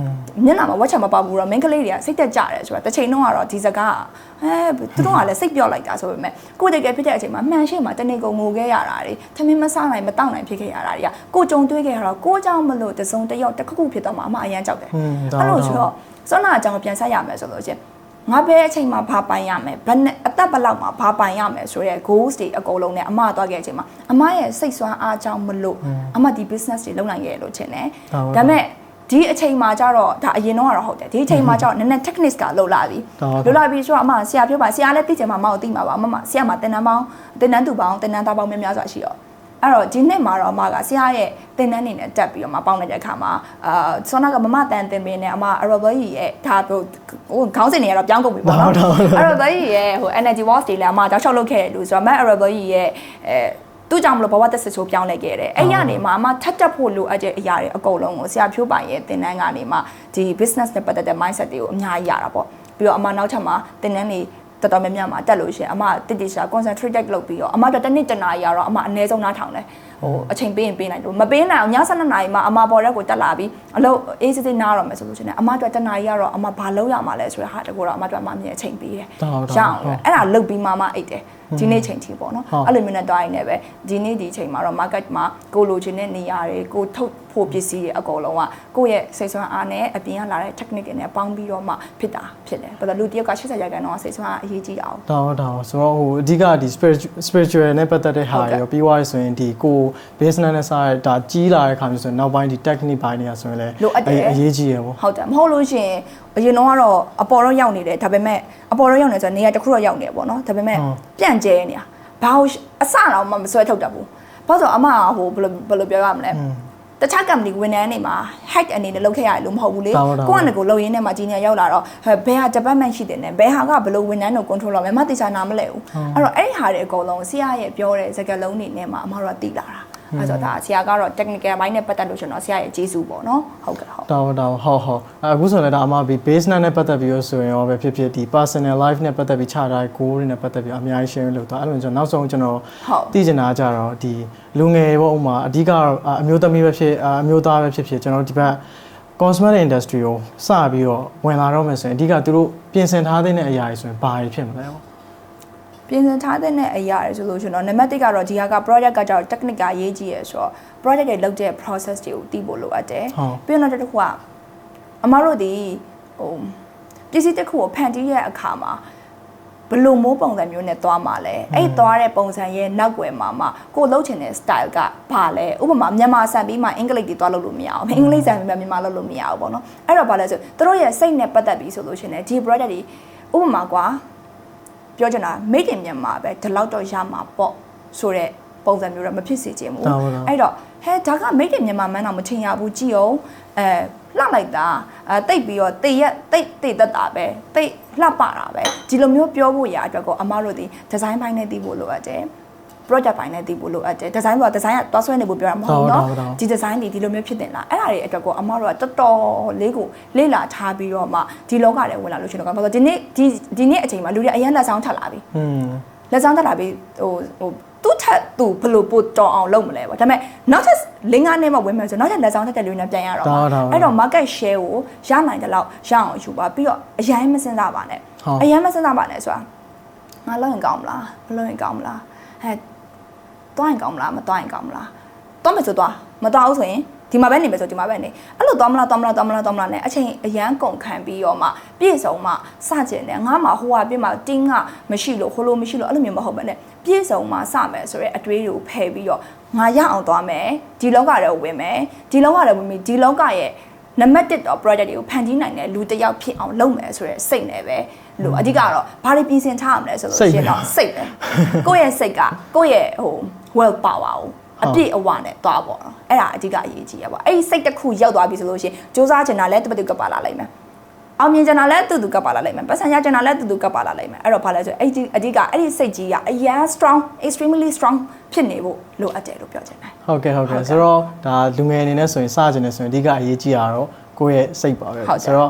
ာမျက်နှာမှာဝက်ချမပေါက်ဘူးတော့မင်းကလေးတွေကစိတ်တက်ကြတယ်ဆိုတာတစ်ချိန်လုံးကတော့ဒီစကားသူတို့ကလည်းစိတ်ပြော့လိုက်တာဆိုပေမဲ့ကိုယ်တကယ်ဖြစ်တဲ့အချိန်မှာမှန်ရှိမှတနေ့ကုန်ငိုခဲ့ရတာတွေထမင်းမစားနိုင်မတောက်နိုင်ဖြစ်ခဲ့ရတာတွေကကိုကြုံတွေ့ခဲ့ရတော့ကိုကြောင့်မလို့တစုံတယောက်တစ်ခုခုဖြစ်တော့မှအမအရန်ကြောက်တယ်အဲ့လိုဆိုတော့စောနာအကြောင်းပြန်ဆက်ရမယ်ဆိုလို့ချင်းငါဘယ်အချိန်မှာဘာပိုင်ရမယ်ဘယ်နဲ့အသက်ဘယ်လောက်မှာဘာပိုင်ရမယ်ဆိုတဲ့ goals တွေအကုန်လုံးနဲ့အမသွားခဲ့တဲ့အချိန်မှာအမရဲ့စိတ်ဆွမ်းအားကြောင့်မလို့အမဒီ business တွေလုပ်နိုင်ခဲ့လို့ချင်းတယ်ဒါပေမဲ့ဒီအချိန်မှာကျတော့ဒါအရင်တော့ဟုတ်တယ်ဒီအချိန်မှာကျတော့နည်းနည်း techniques ကလောက်လာပြီလောက်လာပြီဆိုတော့အမဆရာပြောပါဆရာလည်းသိချင်မှာမဟုတ်သိမှာပါအမဆရာမှာတင်နန်းပေါင်းတင်နန်းသူပေါင်းတင်နန်းသားပေါင်းများများစွာရှိတော့အဲ့တော့ဒီနှစ်မှာတော့အမကဆရာရဲ့တင်နန်းနေနဲ့တက်ပြီးတော့မှပေါင်းနေတဲ့အခါမှာစောနာကမမတန်တင်ပင်းနဲ့အမ Arabel ရဲ့ဒါဟိုခေါင်းစဉ်တွေကတော့ပြောင်းကုန်ပြီပေါ့နော် Arabel ရဲ့ဟို energy walks တွေလည်းအမတောက်လျှောက်လုပ်ခဲ့တယ်လို့ဆိုတော့မ Arabel ရဲ့သူ့ကြောင့်မလို့ဘဝသက်စစ်ဆိုးပြောင်းလဲခဲ့တယ်အဲ့ရနေမှာအမထက်တက်ဖို့လိုအပ်တဲ့အရာတွေအကုန်လုံးကိုဆရာဖြိုးပိုင်ရဲ့တင်နန်းကနေမှဒီ business နဲ့ပတ်သက်တဲ့ mindset တွေကိုအများကြီးရတာပေါ့ပြီးတော့အမနောက်ချက်မှာတင်နန်းတွေတော်တော်များများမှာတက်လို့ရှိရင်အမတိတိကျကျ concentrate လုပ်ပြီးတော့အမတို့တစ်နေ့တစ်နာရီကတော့အမအနည်းဆုံးနားထောင်တယ်ဟိုအချိန်ပေးရင်ပေးနိုင်တယ်မပေးနိုင်အောင်ည7နာရီမှာအမပေါ်ရက်ကိုတက်လာပြီးအလုပ်အေးစစ်စစ်နားတော့မယ်ဆိုလို့ရှိရင်အမတို့တစ်နာရီကတော့အမဘာလုပ်ရမှာလဲဆိုတဲ့ဟာတကူတော့အမတို့အမမြင်အချိန်ပေးတယ်ရအောင်အဲ့ဒါလုပ်ပြီးမှအိတ်တယ်ဒီနေ့ချိန်ထိပေါ့နော်အဲ့လိုမျိုးနဲ့တွားရင်းနဲ့ပဲဒီနေ့ဒီချိန်မှာတော့ market မှာကိုလိုချင်တဲ့နေရာတွေကိုထုတ်ဖို့ပစ္စည်းတွေအကုန်လုံးကကိုယ့်ရဲ့စိတ်ဆွမ်းအားနဲ့အပြင်ကလာတဲ့ technique တွေနဲ့ပေါင်းပြီးတော့မှဖြစ်တာဖြစ်တယ်ဘာလို့လူတယောက်က80%တော့စိတ်ဆွမ်းအားအရေးကြီးအောင်တောင်းဆိုတော့ဟိုအဓိကဒီ spiritual နဲ့ပတ်သက်တဲ့ဟာရောပြီးသွားရဆိုရင်ဒီကို business နဲ့စားဒါကြီးလာတဲ့ခါမျိုးဆိုရင်နောက်ပိုင်းဒီ technique ပိုင်းတွေကဆိုရင်လည်းအရေးကြီးရပေါ့ဟုတ်တယ်မဟုတ်လို့ရှိရင်အရင်တော့ကတော့အပေါ်တော့ရောက်နေတယ်ဒါပေမဲ့အပေါ်တော့ရောက်နေဆိုတော့နေရာတစ်ခုတော့ရောက်နေပေါ့နော်ဒါပေမဲ့ပြန့်ကျဲနေတာဘာလို့အစတော့မှမဆွဲထုတ်တတ်ဘူးဘာလို့ဆိုအမဟိုဘယ်လိုပြောရမလဲတခြား company ဝန်ထမ်းတွေမှာ hack အနေနဲ့လုပ်ခဲ့ရတယ်လို့မဟုတ်ဘူးလေကိုကလည်းကိုလုံရင်းထဲမှာကြီးနေရောက်လာတော့ဘယ်ဟာ department ရှိတယ်နဲ့ဘယ်ဟာကဘယ်လိုဝန်ထမ်းတို့ control လုပ်မယ်မသိချာနာမလဲဘူးအဲ့တော့အဲ့ဒီဟာတွေအကုန်လုံးဆရာရဲ့ပြောတဲ့စကားလုံးတွေနဲ့မှအမတို့ကသိလာတာအဲ့ဆိုဒါဆရာကတော့ technical ဘိုင်းနဲ့ပတ်သက်လို့ရှင်တော့ဆရာရဲ့ကျေးဇူးပေါ့နော်ဟုတ်ကဲ့ဟုတ်တောင်းဟုတ်အခုဆိုလည်းဒါအမပြီး business နဲ့ပတ်သက်ပြီးဆိုရင်ရောပဲဖြစ်ဖြစ်ဒီ personal life နဲ့ပတ်သက်ပြီးခြားထားတဲ့ goal တွေနဲ့ပတ်သက်ပြီးအများကြီး share လုပ်သွားအဲ့လိုကျွန်တော်နောက်ဆုံးကျွန်တော်သိချင်တာကြတော့ဒီလူငယ်ပေါ့ဥမာအဓိကအမျိုးသမီးပဲဖြစ်အမျိုးသားပဲဖြစ်ဖြစ်ကျွန်တော်ဒီဘက် cosmetic industry ကိုစပြီးတော့ဝင်လာတော့မယ်ဆိုရင်အဓိကသူတို့ပြင်ဆင်ထားတဲ့အရာတွေဆိုရင်ဘာတွေဖြစ်မလဲပေါ့ပြင်ဆင်ထားတဲ့အရာတွေဆိုလို့ရှင်တော့နံပါတ်1ကတော့ဒီဟာက project ကကြောင့် technique ကအရေးကြီးရယ်ဆိုတော့ project တွေလုပ်တဲ့ process တွေကိုသိဖို့လိုအပ်တယ်ပြီးတော့တစ်ခုကအမတို့ဒီဟိုပစ္စည်းတစ်ခုကိုဖန်တီးရဲ့အခါမှာဘယ်လိုမျိုးပုံစံမျိုးနဲ့သွားမှာလဲအဲ့သွားတဲ့ပုံစံရဲ့နောက်ွယ်မှာမှကိုလှုပ်ချင်တဲ့ style ကဘာလဲဥပမာမြန်မာဆန်ပြီးမှအင်္ဂလိပ်တွေသွားလုပ်လို့မရအောင်အင်္ဂလိပ်ဆန်ပြီးမှမြန်မာလုပ်လို့မရအောင်ပေါ့နော်အဲ့တော့ဘာလဲဆိုသူတို့ရဲ့စိတ်နဲ့ပတ်သက်ပြီးဆိုလို့ရှင်လေဒီ project တွေဥပမာကွာပြောချင်တာ made in မြန်မာပဲဒီလောက်တော့ရမှာပေါ့ဆိုတဲ့ပုံစံမျိုးတော့မဖြစ်စေချင်ဘူးအဲ့တော့ဟဲဒါက made in မြန်မာမှန်းတော့မထင်ရဘူးကြည့်အောင်လှလိုက်တာတိတ်ပြီးတော့တိတ်သက်တာပဲတိတ်လှပတာပဲဒီလိုမျိုးပြောဖို့ရာအတွက်ကိုအမတို့ဒီ design ဘိုင်းနဲ့တည်ဖို့လိုအပ်တယ် project ဘိုင်းနဲ့တည်ဖို့လိုအပ်တယ် design ဆိုတာ design ကသွားဆွဲနေဖို့ပြောတာမဟုတ်ဘူးเนาะဒီ design ဒီလိုမျိုးဖြစ်တင်လားအဲ့ဒါတွေအတွက်ကိုအမတို့ကတော်တော်လေးကိုလေ့လာထားပြီးတော့မှဒီလောကထဲဝင်လာလို့ရှိရင်တော့ဘာလို့ဒီနေ့အချိန်မှာလူတွေအရင်လက်ဆောင်ထပ်လာပြီလက်ဆောင်ထပ်လာပြီးဟိုသူ့ထက်သူဘယ်လိုပို့တော်အောင်လုပ်မလဲပေါ့ဒါပေမဲ့နောက်ထပ်5နှစ်မှဝင်မယ်ဆိုနောက်ထပ်လက်ဆောင်ထပ်တဲ့လူတွေနဲ့ပြန်ရတော့အဲ့တော့ market share ကိုရနိုင်တဲ့လောက်ရအောင်ယူပါပြီးတော့အရင်မစင်စားပါနဲ့အရင်မစင်စားပါနဲ့ဆိုတာငါလုပ်ရင်ကောင်းမလားမလုပ်ရင်ကောင်းမလားဟဲ့တွားရင်ကောင်းမလားမတွားရင်ကောင်းမလားတွားမယ်ဆိုတွားမတွားဘူးဆိုရင် ဒီမှာပဲနေမယ်ဆိုဒီမှာပဲနေအဲ့လိုသွားမလားနဲ့အချိန်အရန်ကုန်ခံပြီးတော့မှပြည့်စုံမှစကျင်တယ်ငါမှဟိုဟာပြည့်မှတင်းကမရှိလို့ဟိုလိုမရှိလို့အဲ့လိုမျိုးမဟုတ်ပဲနဲ့ပြည့်စုံမှစမယ်ဆိုရဲအတွေးတွေကိုဖယ်ပြီးတော့ငါရအောင်သွားမယ်ဒီလောကထဲဝင်မယ်ဒီလောကထဲဝင်ပြီးဒီလောကရဲ့နံပါတ်1တော့ project တွေကိုဖန်တီးနိုင်တဲ့လူတစ်ယောက်ဖြစ်အောင်လုပ်မယ်ဆိုရဲစိတ်နဲ့ပဲလို့အဓိကတော့ဘာတွေပြင်ဆင်ထားရမလဲဆိုလို့ရှိရင်တော့စိတ်ပဲကိုယ့်ရဲ့စိတ်ကကိုယ့်ရဲ့will power ကိုအပြည့်အဝနဲ့သွားပေါ့နော်အဲ့ဒါအဓိကအရေးကြီးရပါအဲ့ဒီစိတ်တစ်ခုရောက်သွားပြီဆိုလို့ရှိရင်စူးစမ်းချင်တာလည်းတပတ်တူကပ်ပါလာလိမ့်မယ်အောင်မြင်ချင်တာလည်းတူကပ်ပါလာလိမ့်မယ်ပတ်စံရချင်တာလည်းတူကပ်ပါလာလိမ့်မယ်အဲ့တော့ဘာလဲဆိုအဲ့ဒီအဓိကအဲ့ဒီစိတ်ကြီးကအရန် strong extremely strong ဖြစ်နေဖို့လိုအပ်တယ်လို့ပြောချင်တယ်ဟုတ်ကဲ့ဆိုတော့ဒါလူငယ်အနေနဲ့ဆိုရင်စကျင်နေဆိုရင်အဓိကအရေးကြီးတာတော့ကိုယ့်ရဲ့စိတ်ပါပဲဆိုတော့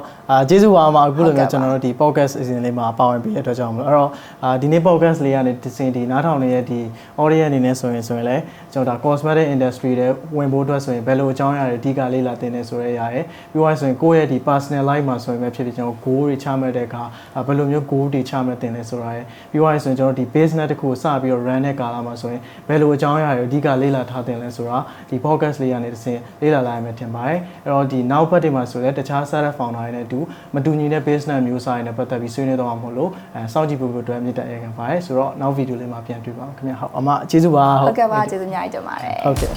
ကျေးဇူးပါမှာအခုလိုမျိုးကျွန်တော်တို့ဒီ podcast အစီအစဉ်လေးမှာပါဝင်ပြီးတဲ့အတွက်ကြောင့်မလို့အဲ့တော့ဒီနေ့ podcast လေးကနေဒီစင်ဒီနားထောင်နေတဲ့ဒီ audience အနေနဲ့ဆိုရင်လည်းကျွန်တော်ဒါ cosmetic industry တွေဝင်ဖို့အတွက်ဆိုရင်ဘယ်လိုအကြောင်းအရာတွေအဓိကလေ့လာသင်နေဆိုရဲရရဲ့ပြီးသွားဆိုရင်ကိုယ့်ရဲ့ဒီ personal life မှာဆိုရင်ပဲဖြစ်ဖြစ်ကျွန်တော် goal တွေချမှတ်တဲ့အခါဘယ်လိုမျိုး goal တွေချမှတ်သင်နေဆိုတာရဲ့ပြီးသွားဆိုရင်ကျွန်တော်ဒီ business တစ်ခုကိုစပြီးတော့ run တဲ့ကာလမှာဆိုရင်ဘယ်လိုအကြောင်းအရာတွေအဓိကလေ့လာထားသင်လဲဆိုတာဒီ podcast လေးကနေတစ်စင်လေ့လာလာရမယ်ထင်ပါတယ်အဲ့တော့ဒီနောက်ဘက်တွေမှာဆိုလည်းတခြား startup founder တွေနဲ့အတူမတူညီတဲ့ business မျိုးစားတွေနဲ့ပတ်သက်ပြီးဆွေးနွေးတော့မှာမို့လို့စောင့်ကြည့်ဖို့အတွက်မြစ်တက်ရခံပါတယ်ဆိုတော့နောက်ဗီဒီယိုလေးမှာပြန်တွေ့ပါအောင်ခင်ဗျာဟုတ်အမကျေးဇူးပါဟုတ်ကဲ့ပါကျေးဇူးအများကြီးတင်ပါတယ်ဟုတ်ကဲ့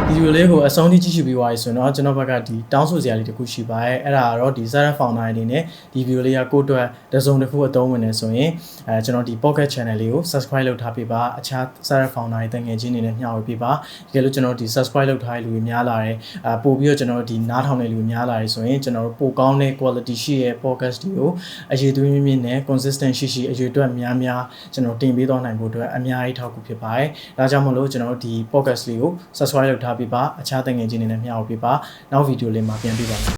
ဗီဒီယိုလေးကိုအဆုံးထိကြည့်ရှုပြီးသွားပြီဆိုတော့ကျွန်တော်ဘက်ကဒီတောင်းဆိုစရာလေးတစ်ခုရှိပါတယ်အဲ့ဒါကတော့ဒီ startup founder အနေနဲ့ဒီဗီဒီယိုလေးကကိုယ့်အတွက်တစ်စုံတစ်ခုအသုံးဝင်နေဆိုရင်ကျွန်တော်ဒီ pocket channel လေးကို subscribe လုပ်ထားပေးပါအခြား startup founder တွေတကယ်ချင်းနေနဲ့မျှဝေပေးပါတကယ်လို့ကျွန်တော်ဒီ subscribe လုပ်ထားတဲ့လူတွေများလာတယ်ပို့ပြီးတော့ကျွန်တော်ဒီနားထောင်တဲ့လူတွေများလာတယ်ဆိုရင်ကျွန်တော်တို့ပိုကောင်းတဲ့ quality ရှိရဲ့ podcast တွေကိုအရေးသွေးမြင့်နဲ့ consistent ရှိအရေးအတွက်များကျွန်တော်တင်ပေးသွားနိုင်ဖို့အတွက်အများကြီးထောက်ကူဖြစ်ပါတယ်ဒါကြောင့်မို့လို့ကျွန်တော်တို့ဒီ podcast လေးကို subscribe လုပ်ထားပေးပါအခြားတကယ်ချင်းနေနဲ့မျှဝေပေးပါနောက်ဗီဒီယိုလေးမှာပြန်တွေ့ပါမယ်